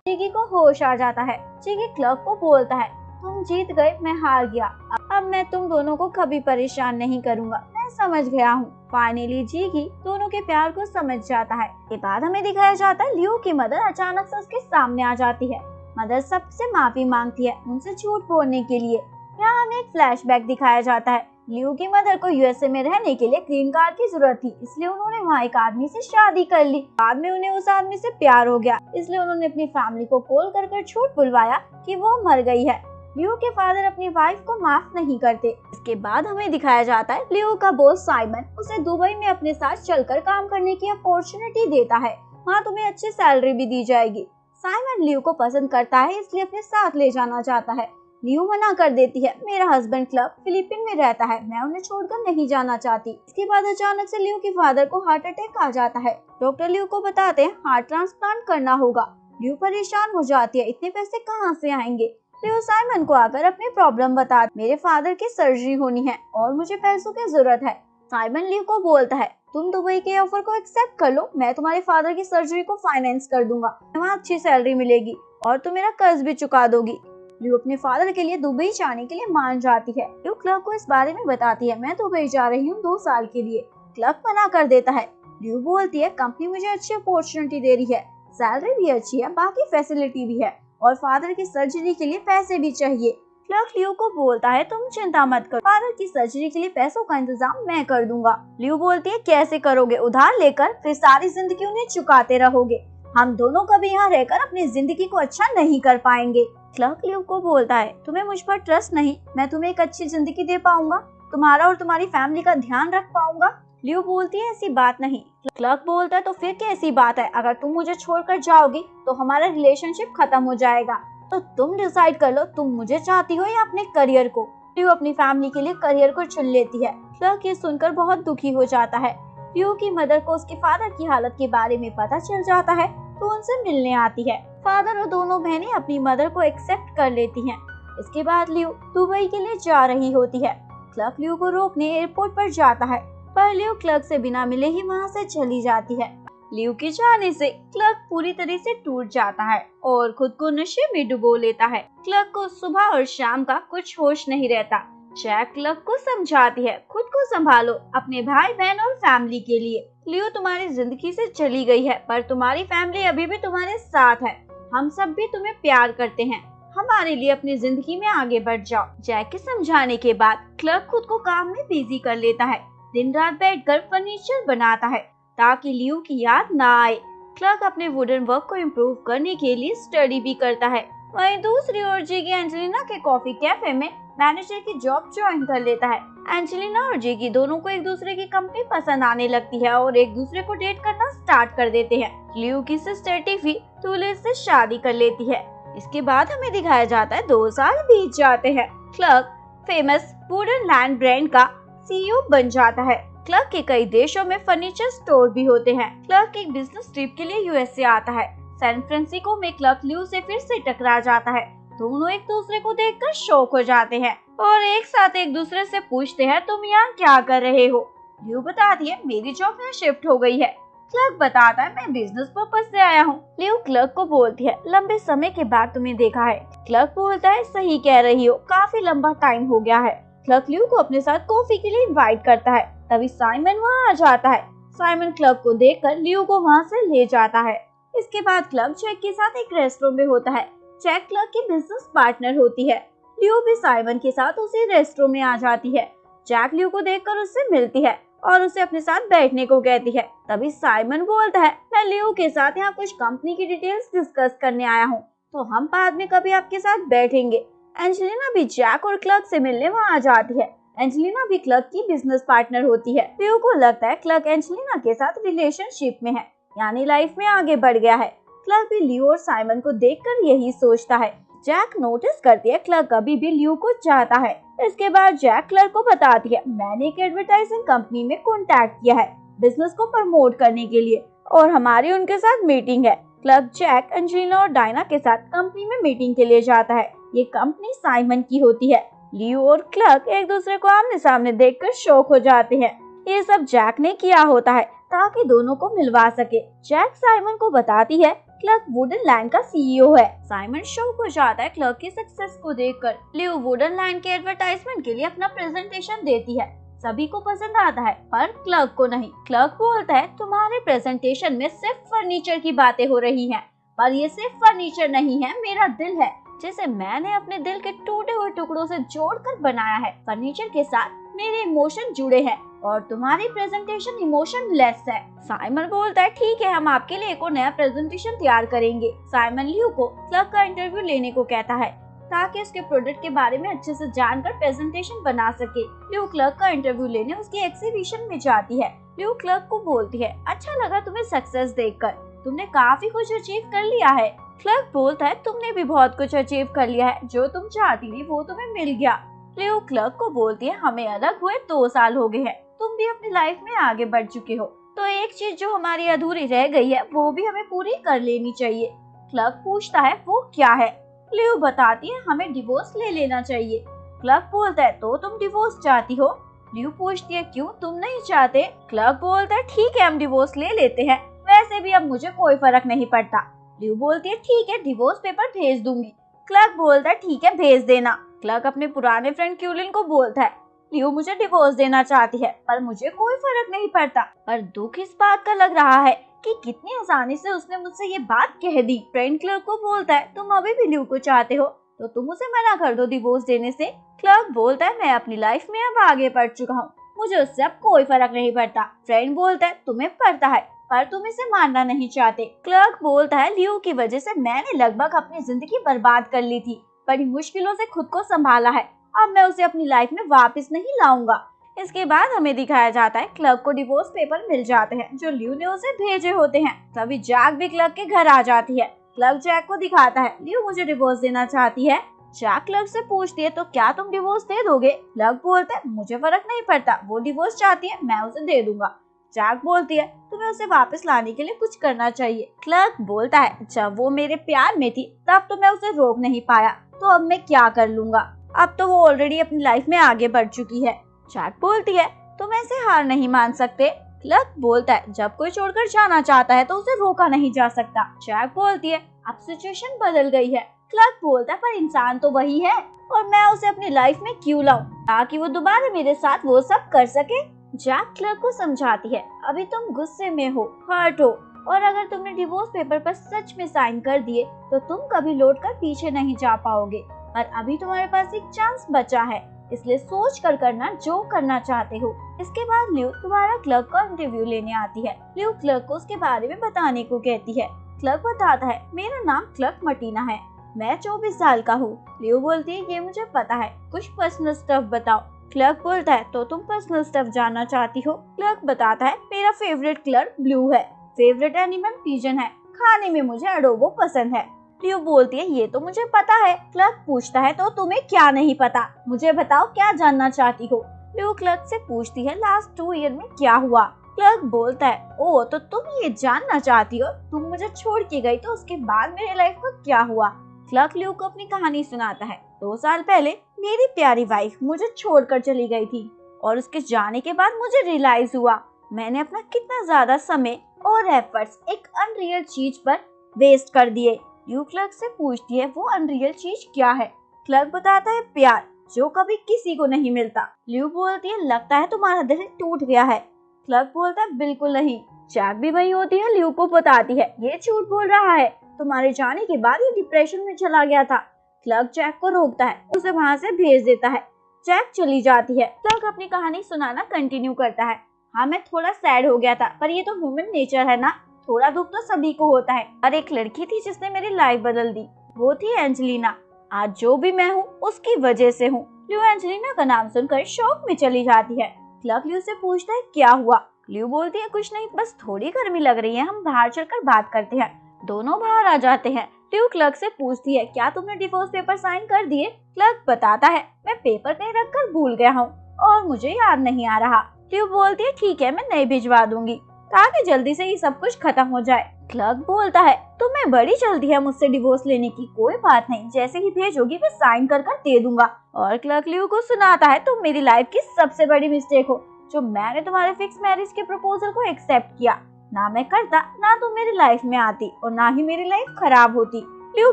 [SPEAKER 1] जिगी को होश आ जाता है। जिगी क्लर्क को बोलता है, तुम जीत गए, मैं हार गया। अब मैं तुम दोनों को कभी परेशान नहीं करूँगा, मैं समझ गया हूँ। फाइनली जिगी दोनों के प्यार को समझ जाता है। के बाद हमें दिखाया जाता है लियो की मदर अचानक से उसके सामने आ जाती है। मदर सबसे माफी मांगती है उनसे झूठ बोलने के लिए। यहाँ हमें एक फ्लैशबैक दिखाया जाता है। लियो की मदर को यूएसए में रहने के लिए ग्रीन कार्ड की जरूरत थी, इसलिए उन्होंने वहाँ एक आदमी से शादी कर ली। बाद में उन्हें उस आदमी से प्यार हो गया, इसलिए उन्होंने अपनी फैमिली को कॉल कर झूठ बुलवाया कि वो मर गई है। लियो के फादर अपनी वाइफ को माफ नहीं करते। इसके बाद हमें दिखाया जाता है लियो का बॉस साइमन उसे दुबई में अपने साथ चलकर काम करने की अपॉर्चुनिटी देता है। वहाँ तुम्हें अच्छी सैलरी भी दी जाएगी। साइमन लियो को पसंद करता है, इसलिए अपने साथ ले जाना चाहता है। लियो मना कर देती है, मेरा हस्बैंड क्लर्क फिलीपीन में रहता है, मैं उन्हें छोड़कर नहीं जाना चाहती। इसके बाद अचानक से लियो के फादर को हार्ट अटैक आ जाता है। डॉक्टर लियो को बताते हैं हार्ट ट्रांसप्लांट करना होगा। लियो परेशान हो जाती है, इतने पैसे कहाँ से आएंगे। लियो साइमन को आकर अपनी प्रॉब्लम बता, मेरे फादर की सर्जरी होनी है और मुझे पैसों की जरूरत है। साइमन लियो को बोलता है, तुम दुबई के ऑफर को एक्सेप्ट कर लो, मैं तुम्हारे फादर की सर्जरी को फाइनेंस कर दूंगा, वहाँ अच्छी सैलरी मिलेगी और तुम मेरा कर्ज भी चुका दोगी। लियो अपने फादर के लिए दुबई जाने के लिए मान जाती है। लियो क्लर्क को इस बारे में बताती है, मैं दुबई जा रही हूँ 2 साल के लिए। क्लर्क मना कर देता है। लियो बोलती है, कंपनी मुझे अच्छी अपॉर्चुनिटी दे रही है, सैलरी भी अच्छी है, बाकी फैसिलिटी भी है और फादर की सर्जरी के लिए पैसे भी चाहिए। क्लर्क लियो को बोलता है, तुम चिंता मत करो, फादर की सर्जरी के लिए पैसों का इंतजाम मैं कर दूंगा। लियो बोलती है, कैसे करोगे, उधार लेकर, फिर सारी जिंदगी उन्हें चुकाते रहोगे। हम दोनों कभी यहाँ रहकर अपनी जिंदगी को अच्छा नहीं कर पाएंगे। क्लर्क लियो को बोलता है, तुम्हें मुझ पर ट्रस्ट नहीं, मैं तुम्हें एक अच्छी जिंदगी दे पाऊंगा, तुम्हारा और तुम्हारी फैमिली का ध्यान रख पाऊंगा। लियो बोलती है, ऐसी बात नहीं। क्लर्क बोलता है, तो फिर कैसी बात है, अगर तुम मुझे छोड़कर जाओगी तो हमारा रिलेशनशिप खत्म हो जाएगा, तो तुम डिसाइड कर लो, तुम मुझे चाहती हो या अपने करियर को। लियो अपनी फैमिली के लिए करियर को चुन लेती है। क्लर्क ये सुनकर बहुत दुखी हो जाता है। लियो की मदर को उसके फादर की हालत के बारे में पता चल जाता है, तो उनसे मिलने आती है। फादर और दोनों बहनें अपनी मदर को एक्सेप्ट कर लेती हैं। इसके बाद लियो दुबई के लिए जा रही होती है। क्लर्क लियो को रोकने एयरपोर्ट पर जाता है, पर लियो क्लर्क से बिना मिले ही वहाँ से चली जाती है। लियो के जाने से क्लर्क पूरी तरह से टूट जाता है और खुद को नशे में डुबो लेता है। क्लर्क को सुबह और शाम का कुछ होश नहीं रहता। जैक क्लर्क को समझाती है, खुद को संभालो, अपने भाई बहन और फैमिली के लिए। लियो तुम्हारी जिंदगी से चली गई है, पर तुम्हारी फैमिली अभी भी तुम्हारे साथ है। हम सब भी तुम्हें प्यार करते हैं, हमारे लिए अपनी जिंदगी में आगे बढ़ जाओ। जैक के समझाने के बाद क्लर्क खुद को काम में बिजी कर लेता है। दिन रात बैठकर फर्नीचर बनाता है ताकि लियो की याद ना आए। क्लर्क अपने वुडन वर्क को इम्प्रूव करने के लिए स्टडी भी करता है। वहीं दूसरी ओर जिगी एंजेलिना के कॉफी कैफे में मैनेजर की जॉब ज्वाइन कर लेता है। एंजेलिना और जिगी दोनों को एक दूसरे की कंपनी पसंद आने लगती है और एक दूसरे को डेट करना स्टार्ट कर देते हैं। लियो की सिस्टर टिफी दूल्हे से शादी कर लेती है। इसके बाद हमें दिखाया जाता है 2 साल बीत जाते हैं। Clerk famous wooden land brand का सीईओ बन जाता है। क्लर्क के कई देशों में फर्नीचर स्टोर भी होते हैं। क्लर्क एक बिजनेस ट्रिप के लिए यूएसए आता है। सैन फ्रांसिस्को में क्लर्क लियो से फिर से टकरा जाता है। दोनों एक दूसरे को देखकर शॉक हो जाते हैं और एक साथ एक दूसरे से पूछते हैं, तुम यहाँ क्या कर रहे हो। लियो बताती है, मेरी जॉब यहाँ शिफ्ट हो गई है। क्लर्क बताता है, मैं बिजनेस पर्पस से आया हूँ। लियो क्लर्क को बोलती है, लंबे समय के बाद तुम्हें देखा है। क्लर्क बोलता है, सही कह रही हो, काफी लंबा टाइम हो गया है। क्लर्क लियो को अपने साथ कॉफी के लिए इनवाइट करता है। तभी साइमन वहाँ आ जाता है। साइमन क्लर्क को देखकर लियो को वहाँ से ले जाता है। इसके बाद क्लर्क जैक के साथ एक रेस्टोरेंट में होता है। जैक क्लर्क की बिजनेस पार्टनर होती है। लियो भी साइमन के साथ उसी रेस्टोरेंट में आ जाती है। जैक लियो को देखकर उससे मिलती है और उसे अपने साथ बैठने को कहती है। तभी साइमन बोलता है, मैं लियो के साथ यहाँ कुछ कंपनी की डिटेल्स डिस्कस करने आया हूँ, तो हम बाद में कभी आपके साथ बैठेंगे। एंजेलिना भी जैक और क्लर्क से मिलने वहाँ आ जाती है। एंजेलिना भी क्लर्क की बिजनेस पार्टनर होती है। लियो को लगता है क्लर्क एंजेलिना के साथ रिलेशनशिप में है, यानी लाइफ में आगे बढ़ गया है। क्लर्क भी लियो और साइमन को देखकर यही सोचता है। जैक नोटिस करती है क्लर्क अभी भी लियो को चाहता है। इसके बाद जैक क्लर्क को बताती है, मैंने एक एडवर्टाइजिंग कंपनी में कॉन्टैक्ट किया है बिजनेस को प्रमोट करने के लिए और हमारी उनके साथ मीटिंग है। क्लर्क जैक, एंजेलिना और डायना के साथ कंपनी में मीटिंग के लिए जाता है। ये कंपनी साइमन की होती है। लियो और क्लर्क एक दूसरे को आमने सामने देखकर शॉक हो जाते हैं। ये सब जैक ने किया होता है ताकि दोनों को मिलवा सके। जैक साइमन को बताती है क्लर्क वुडनलैंड का सीईओ है। साइमन शॉक हो जाता है क्लर्क की सक्सेस को देखकर। लियो वुडनलैंड के एडवर्टाइजमेंट के लिए अपना प्रेजेंटेशन देती है। सभी को पसंद आता है पर क्लर्क को नहीं। क्लर्क बोलता है तुम्हारे प्रेजेंटेशन में सिर्फ फर्नीचर की बातें हो रही हैं, पर ये सिर्फ फर्नीचर नहीं है, मेरा दिल है जिसे मैंने अपने दिल के टूटे हुए टुकड़ों से जोड़कर बनाया है। फर्नीचर के साथ मेरे इमोशन जुड़े हैं और तुम्हारी प्रेजेंटेशन इमोशनलेस है। साइमन बोलता है ठीक है, हम आपके लिए एक और नया प्रेजेंटेशन तैयार करेंगे। साइमन लियो को क्लर्क का इंटरव्यू लेने को कहता है ताकि उसके प्रोडक्ट के बारे में अच्छे से जानकर प्रेजेंटेशन बना सके। लियो क्लर्क का इंटरव्यू लेने उसकी एग्जीबिशन में जाती है। लियो क्लर्क को बोलती है अच्छा लगा तुम्हें सक्सेस देखकर, तुमने काफी कुछ अचीव कर लिया है। क्लर्क बोलता है तुमने भी बहुत कुछ अचीव कर लिया है, जो तुम चाहती थी वो तुम्हें मिल गया। लियो क्लर्क को बोलती है हमें अलग हुए 2 साल हो गए हैं, तुम भी अपनी लाइफ में आगे बढ़ चुके हो, तो एक चीज जो हमारी अधूरी रह गई है वो भी हमें पूरी कर लेनी चाहिए। क्लर्क पूछता है वो क्या है। लियो बताती है हमें डिवोर्स ले लेना चाहिए। क्लर्क बोलता है तो तुम डिवोर्स चाहती हो। लियो पूछती है क्यों, तुम नहीं चाहते। क्लर्क बोलता है ठीक है हम डिवोर्स ले लेते हैं, वैसे भी अब मुझे कोई फर्क नहीं पड़ता। लियो बोलती है ठीक है डिवोर्स पेपर भेज दूंगी। क्लर्क बोलता है ठीक है भेज देना। क्लर्क अपने पुराने फ्रेंड क्यूलिन को बोलता है लियो मुझे डिवोर्स देना चाहती है पर मुझे कोई फर्क नहीं पड़ता। पर दुख इस बात का लग रहा है कि कितनी आसानी से उसने मुझसे ये बात कह दी। फ्रेंड क्लर्क को बोलता है तुम अभी भी लियो को चाहते हो तो तुम उसे मना कर दो डिवोर्स देने से। क्लर्क बोलता है मैं अपनी लाइफ में अब आगे बढ़ चुका हूँ, मुझे उससे अब कोई फर्क नहीं पड़ता। फ्रेंड बोलता है तुम्हें पड़ता है पर तुम इसे मानना नहीं चाहते। क्लर्क बोलता है लियो की वजह से मैंने लगभग अपनी जिंदगी बर्बाद कर ली थी, बड़ी मुश्किलों से खुद को संभाला है, अब मैं उसे अपनी लाइफ में वापस नहीं लाऊंगा। इसके बाद हमें दिखाया जाता है क्लर्क को डिवोर्स पेपर मिल जाते हैं जो लियो ने उसे भेजे होते हैं। तभी जैक भी क्लर्क के घर आ जाती है। क्लर्क जैक को दिखाता है लियो मुझे डिवोर्स देना चाहती है। जैक क्लर्क से पूछती है तो क्या तुम डिवोर्स दे दोगे। क्लर्क बोलता है मुझे फर्क नहीं पड़ता, वो डिवोर्स चाहती है मैं उसे दे दूंगा। जैक बोलती है तुम्हें उसे वापस लाने के लिए कुछ करना चाहिए। क्लर्क बोलता है जब वो मेरे प्यार में थी तब तो मैं उसे रोक नहीं पाया, तो अब मैं क्या कर लूंगा, अब तो वो ऑलरेडी अपनी लाइफ में आगे बढ़ चुकी है। जैक बोलती है तुम ऐसे हार नहीं मान सकते। क्लर्क बोलता है जब कोई छोड़कर जाना चाहता है तो उसे रोका नहीं जा सकता। जैक बोलती है अब सिचुएशन बदल गई है। क्लर्क बोलता है पर इंसान तो वही है और मैं उसे अपनी लाइफ में क्यों लाऊं ताकि वो दोबारा मेरे साथ वो सब कर सके। जैक क्लर्क को समझाती है अभी तुम गुस्से में हो, हर्ट हो, और अगर तुमने डिवोर्स पेपर पर सच में साइन कर दिए तो तुम कभी लौटकर पीछे नहीं जा पाओगे, पर अभी तुम्हारे पास एक चांस बचा है, इसलिए सोच कर करना जो करना चाहते हो। इसके बाद लियो दोबारा क्लर्क का इंटरव्यू लेने आती है। लियो क्लर्क को उसके बारे में बताने को कहती है। क्लर्क बताता है मेरा नाम क्लर्क मटीना है, मैं 24 साल का हूँ। लियो बोलती है ये मुझे पता है, कुछ पर्सनल स्टफ बताओ। क्लर्क बोलता है तो तुम पर्सनल स्टफ जानना चाहती हो। क्लर्क बताता है मेरा फेवरेट कलर ब्लू है, फेवरेट एनिमल पिजन है, खाने में मुझे अडोबो पसंद है। लियो बोलती है ये तो मुझे पता है। क्लर्क पूछता है तो तुम्हें क्या नहीं पता, मुझे बताओ क्या जानना चाहती हो। लियो क्लर्क से पूछती है लास्ट 2 ईयर में क्या हुआ। क्लर्क बोलता है ओ तो तुम ये जानना चाहती हो, तुम मुझे छोड़ के गई तो उसके बाद मेरे लाइफ को क्या हुआ। क्लर्क लियो को अपनी कहानी सुनाता है। 2 साल पहले मेरी प्यारी वाइफ मुझे छोड़कर चली गई थी और उसके जाने के बाद मुझे रियलाइज हुआ मैंने अपना कितना ज्यादा समय और एफर्ट्स एक अनरियल चीज पर वेस्ट कर दिए। लियो क्लर्क से पूछती है वो अनरियल चीज क्या है। क्लर्क बताता है प्यार, जो कभी किसी को नहीं मिलता। लियो बोलती है लगता है तुम्हारा दिल टूट गया है। क्लर्क बोलता है बिल्कुल नहीं। जैक भी वही होती है, लियो को बताती है ये झूठ बोल रहा है, तुम्हारे जाने के बाद ये डिप्रेशन में चला गया था। क्लर्क जैक को रोकता है, उसे वहाँ से भेज देता है। जैक चली जाती है। क्लर्क अपनी कहानी सुनाना कंटिन्यू करता है। हाँ मैं थोड़ा सैड हो गया था, पर ये तो ह्यूमन नेचर है ना, थोड़ा दुख तो सभी को होता है। और एक लड़की थी जिसने मेरी लाइफ बदल दी, वो थी एंजेलिना। आज जो भी मैं हूँ उसकी वजह से हूँ। लियो एंजेलिना का नाम सुनकर शॉक में चली जाती है। क्लर्क लियो से पूछता है क्या हुआ। लियो बोलती है कुछ नहीं, बस थोड़ी गर्मी लग रही है, हम बाहर चलकर बात करते हैं। दोनों बाहर आ जाते हैं। लियो क्लर्क से पूछती है क्या तुमने डिवोर्स पेपर साइन कर दिए। क्लर्क बताता है मैं पेपर कहीं रखकर भूल गया हूँ और मुझे याद नहीं आ रहा। लियो बोलती है ठीक है मैं नई भिजवा दूंगी ताकि जल्दी से ये सब कुछ खत्म हो जाए। क्लर्क बोलता है तुम्हें बड़ी जल्दी है मुझसे डिवोर्स लेने की, कोई बात नहीं, जैसे ही भेजोगी मैं साइन कर दे दूंगा। और क्लर्क लियो को सुनाता है तुम मेरी लाइफ की सबसे बड़ी मिस्टेक हो, जो मैंने तुम्हारे फिक्स मैरिज के प्रपोजल को एक्सेप्ट किया। ना मैं करता, ना तुम मेरी लाइफ में आती और ना ही मेरी लाइफ खराब होती। लियो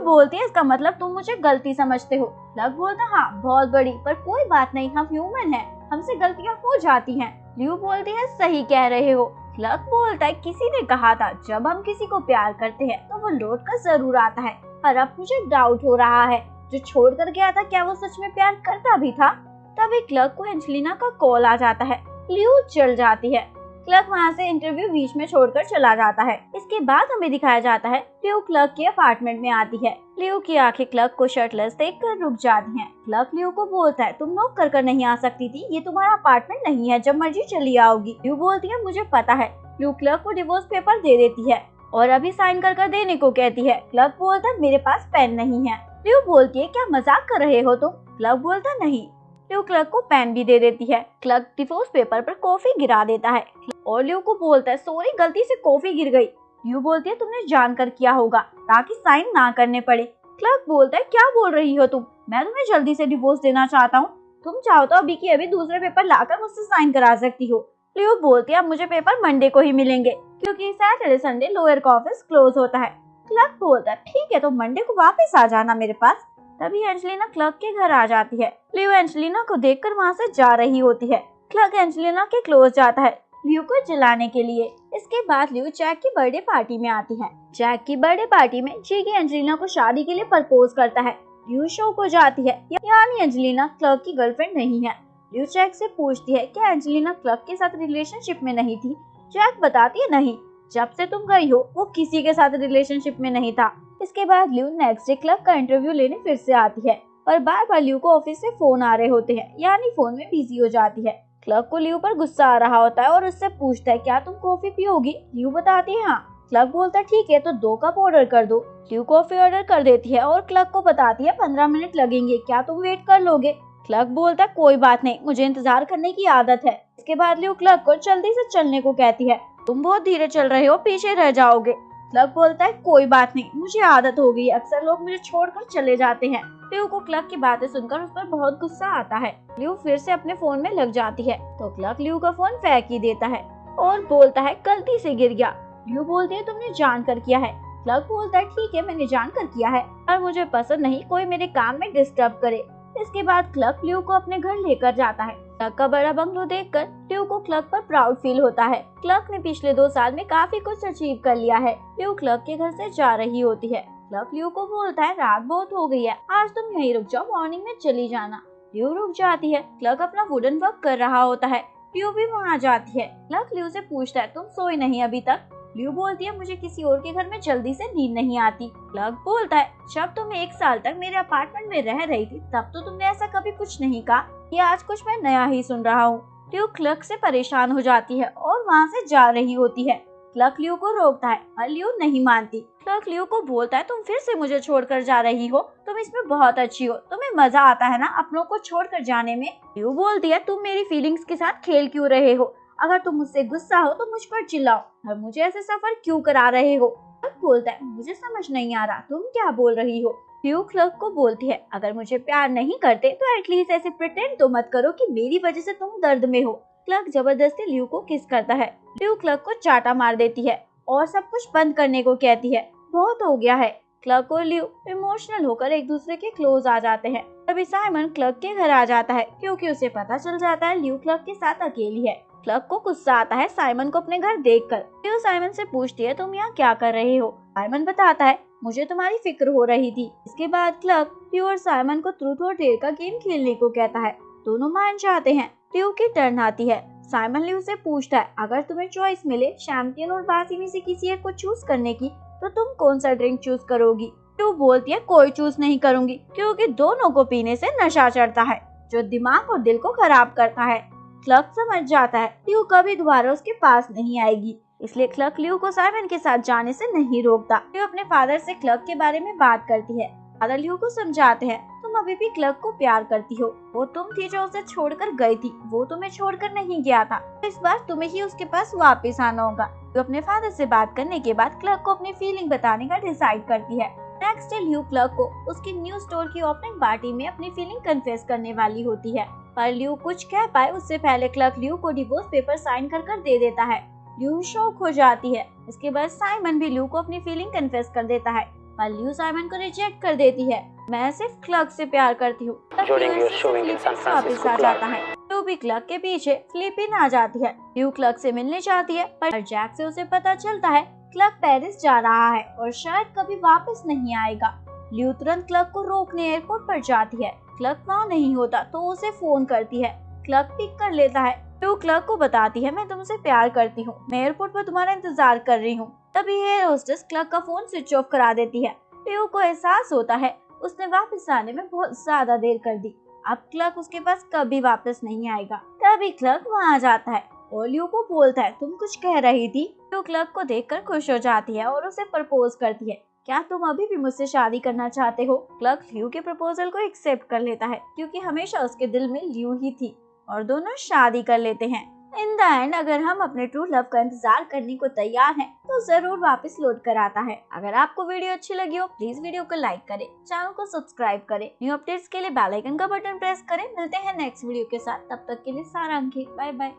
[SPEAKER 1] बोलती है इसका मतलब तुम मुझे गलती समझते हो। क्लर्क बोलता है हाँ बहुत बड़ी, पर कोई बात नहीं, हम ह्यूमन हैं, हमसे गलतियां हो जाती हैं। लियो बोलती है सही कह रहे हो। क्लर्क बोलता है किसी ने कहा था जब हम किसी को प्यार करते हैं तो वो लौट कर जरूर आता है, और अब मुझे डाउट हो रहा है जो छोड़ कर गया था क्या वो सच में प्यार करता भी था। तभी क्लर्क को एंजेलिना का कॉल आ जाता है। लियो चल जाती है। क्लर्क वहाँ से इंटरव्यू बीच में छोड़कर चला जाता है। इसके बाद हमें दिखाया जाता है लियो क्लर्क के अपार्टमेंट में आती है। लियो की आंखें क्लर्क को शर्टलेस देखकर रुक जाती हैं। क्लर्क लियो को बोलता है तुम नॉक कर नहीं आ सकती थी, ये तुम्हारा अपार्टमेंट नहीं है, जब मर्जी चली आओगी। लियो बोलती है मुझे पता है। लियो क्लर्क को डिवोर्स पेपर दे देती है और अभी साइन कर देने को कहती है। क्लर्क बोलता है मेरे पास पेन नहीं है। लियो बोलती है क्या मजाक कर रहे हो तुम? क्लर्क बोलता नहीं। लियो क्लर्क को पेन भी दे देती है। क्लर्क डिवोर्स पेपर पर कॉफी गिरा देता है और लियो को बोलता है सॉरी गलती से कॉफी गिर गई। लियो बोलती है तुमने जानकर किया होगा ताकि साइन ना करने पड़े। क्लर्क बोलता है क्या बोल रही हो तुम, मैं तुम्हें जल्दी से डिवोर्स देना चाहता हूँ, तुम चाहो तो अभी की अभी दूसरे पेपर लाकर मुझसे साइन करा सकती हो। लियो बोलती है अब मुझे पेपर मंडे को ही मिलेंगे क्योंकि सैटरडे संडे लॉयर का ऑफिस क्लोज होता है। क्लर्क बोलता है ठीक है तो मंडे को वापस आ जाना मेरे पास। तभी एंजेलिना क्लर्क के घर आ जाती है। लियो एंजेलिना को देखकर वहाँ से जा रही होती है। क्लर्क एंजेलिना के क्लोज जाता है लियो को जलाने के लिए। इसके बाद लियो जैक की बर्थडे पार्टी में आती है। जैक की बर्थडे पार्टी में जैकी एंजेलिना को शादी के लिए प्रपोज करता है। लियो शो को जाती है, यानी एंजेलिना क्लर्क की गर्लफ्रेंड नहीं है। लियो जैक से पूछती है क्या एंजेलिना क्लर्क के साथ रिलेशनशिप में नहीं थी। जैक बताती है नहीं, जब से तुम गई हो वो किसी के साथ रिलेशनशिप में नहीं था। इसके बाद लियो नेक्स्ट डे क्लर्क का इंटरव्यू लेने फिर से आती है, पर बार बार लियो को ऑफिस से फोन आ रहे होते हैं, यानी फोन में बिजी हो जाती है। क्लर्क को लियो पर गुस्सा आ रहा होता है और उससे पूछता है क्या तुम कॉफी पियोगी। लियो बताती है हाँ। क्लर्क बोलता है ठीक है तो 2 कप ऑर्डर कर दो। लियो कॉफी ऑर्डर कर देती है और क्लर्क को बताती है 15 मिनट लगेंगे, क्या तुम वेट कर लोगे। क्लर्क बोलता है कोई बात नहीं, मुझे इंतजार करने की आदत है। इसके बाद लियो क्लर्क को जल्दी से चलने को कहती है, तुम बहुत धीरे चल रहे हो, पीछे रह जाओगे। क्लर्क बोलता है कोई बात नहीं, मुझे आदत हो गई, अक्सर लोग मुझे छोड़कर चले जाते हैं। लियो को क्लर्क की बातें सुनकर उस पर बहुत गुस्सा आता है। लियो फिर से अपने फोन में लग जाती है तो क्लर्क लियो का फोन फेंक ही देता है और बोलता है गलती से गिर गया। लियो बोलती है तुमने जानकर किया है। क्लर्क बोलता है ठीक है मैंने जानकर किया है, पर मुझे पसंद नहीं कोई मेरे काम में डिस्टर्ब करे। इसके बाद क्लर्क लियो को अपने घर लेकर जाता है। क्लर्क का बड़ा बंगलो देखकर लियो को क्लर्क पर प्राउड फील होता है। क्लर्क ने पिछले 2 साल में काफी कुछ अचीव कर लिया है। लियो क्लर्क के घर से जा रही होती है। क्लर्क लियो को बोलता है रात बहुत हो गई है, आज तुम यहीं रुक जाओ, मॉर्निंग में चली जाना। लियो रुक जाती है। क्लर्क अपना वुडन वर्क कर रहा होता है। लियो भी वहाँ जाती है। क्लर्क लियो से पूछता है तुम सोई नहीं अभी तक। लियो बोलती है मुझे किसी और के घर में जल्दी से नींद नहीं आती। क्लर्क बोलता है जब तुम 1 साल तक मेरे अपार्टमेंट में रह रही थी तब तो तुमने ऐसा कभी कुछ नहीं कहा, ये आज कुछ मैं नया ही सुन रहा हूँ। लियो क्लर्क से परेशान हो जाती है और वहाँ से जा रही होती है। क्लर्क लियो को रोकता है और लियो नहीं मानती। क्लर्क लियो को बोलता है तुम फिर से मुझे छोड़कर जा रही हो, तुम इसमें बहुत अच्छी हो, तुम्हें मजा आता है ना अपनों को छोड़कर जाने में। लियो बोलती है तुम मेरी फीलिंग्स के साथ खेल क्यों रहे हो, अगर तुम मुझसे गुस्सा हो तो मुझ पर चिल्लाओ और मुझे ऐसे सफर क्यों करा रहे हो। क्लर्क बोलता है मुझे समझ नहीं आ रहा तुम क्या बोल रही हो। लियो क्लर्क को बोलती है अगर मुझे प्यार नहीं करते तो एटलीस्ट ऐसे प्रिटेंड तो मत करो कि मेरी वजह से तुम दर्द में हो। क्लर्क जबरदस्ती लियो को किस करता है। लियो क्लर्क को चाटा मार देती है और सब कुछ बंद करने को कहती है, बहुत हो गया है। क्लर्क और लियो इमोशनल होकर एक दूसरे के क्लोज आ जाते हैं। तभी साइमन क्लर्क के घर आ जाता है क्योंकि उसे पता चल जाता है लियो क्लर्क के साथ अकेली है। क्लर्क को गुस्सा आता है साइमन को अपने घर देखकर। लियो साइमन से पूछती है तुम यहाँ क्या कर रहे हो। साइमन बताता है मुझे तुम्हारी फिक्र हो रही थी। इसके बाद क्लर्क लियो और साइमन को ट्रूथ और डेयर का गेम खेलने को कहता है। दोनों मान जाते हैं। लियो की टर्न आती है। साइमन लियो से पूछता है अगर तुम्हें चॉइस मिले शैंपेन और बासी में से किसी एक को चूज करने की तो तुम कौन सा ड्रिंक चूज करोगी। लियो बोलती है कोई चूज नहीं करूंगी क्योंकि दोनों को पीने से नशा चढ़ता है जो दिमाग और दिल को खराब करता है। क्लर्क समझ जाता है लियो कभी दोबारा उसके पास नहीं आएगी, इसलिए क्लर्क लियो को साइमन के साथ जाने से नहीं रोकता। लियो अपने फादर से क्लर्क के बारे में बात करती है। फादर लियो को समझाते हैं तुम अभी भी क्लर्क को प्यार करती हो, वो तुम थी जो उसे छोड़कर गई थी, वो तुम्हें छोड़कर नहीं गया था, इस बार तुम्हें ही उसके पास वापस आना होगा। लियो अपने फादर से बात करने के बाद क्लर्क को अपनी फीलिंग बताने का डिसाइड करती है। नेक्स्ट डे ल्यू क्लर्क को उसकी न्यू स्टोर की ओपनिंग पार्टी में अपनी फीलिंग कन्फेस करने वाली होती है, पर ल्यू कुछ कह पाए उससे पहले क्लर्क ल्यू को डिवोर्स पेपर साइन कर दे देता है। ल्यू शॉक हो जाती है। इसके बाद साइमन भी ल्यू को अपनी फीलिंग कन्फेस कर देता है, पर ल्यू साइमन को रिजेक्ट कर देती है। मैं सिर्फ क्लर्क से प्यार करती हूँ। वापस आ जाता है। ल्यू भी क्लर्क के पीछे फिलिपिन आ जाती है। ल्यू क्लर्क से मिलने चाहती है, पर जैक से उसे पता चलता है क्लर्क पेरिस जा रहा है और शायद कभी वापस नहीं आएगा। ल्यू तुरंत क्लर्क को रोकने एयरपोर्ट पर जाती है। क्लर्क वहाँ नहीं होता तो उसे फोन करती है। क्लर्क पिक कर लेता है। ल्यू क्लर्क को बताती है मैं तुमसे प्यार करती हूँ, मैं एयरपोर्ट पर तुम्हारा इंतजार कर रही हूँ। तभी एयर होस्टेस क्लर्क का फोन स्विच ऑफ करा देती है। ल्यू को एहसास होता है उसने वापस आने में बहुत ज्यादा देर कर दी। अब क्लर्क उसके पास कभी वापस नहीं आएगा। तभी क्लर्क वहाँ आ जाता है और ल्यू को बोलता है तुम कुछ कह रही थी। ल्यू क्लर्क को देखकर खुश हो जाती है और उसे प्रपोज करती है। क्या तुम अभी भी मुझसे शादी करना चाहते हो? क्लर्क ल्यू के प्रपोजल को एक्सेप्ट कर लेता है क्योंकि हमेशा उसके दिल में ल्यू ही थी और दोनों शादी कर लेते हैं। इन द एंड अगर हम अपने ट्रू लव का इंतजार करने को तैयार हैं तो जरूर वापस लौट कर आता है। अगर आपको वीडियो अच्छी लगी हो प्लीज वीडियो को लाइक करें, चैनल को सब्सक्राइब करें, न्यू अपडेट्स के लिए बेल आइकन का बटन प्रेस करें। मिलते हैं नेक्स्ट वीडियो के साथ, तब तक के लिए सारांशी, बाय बाय।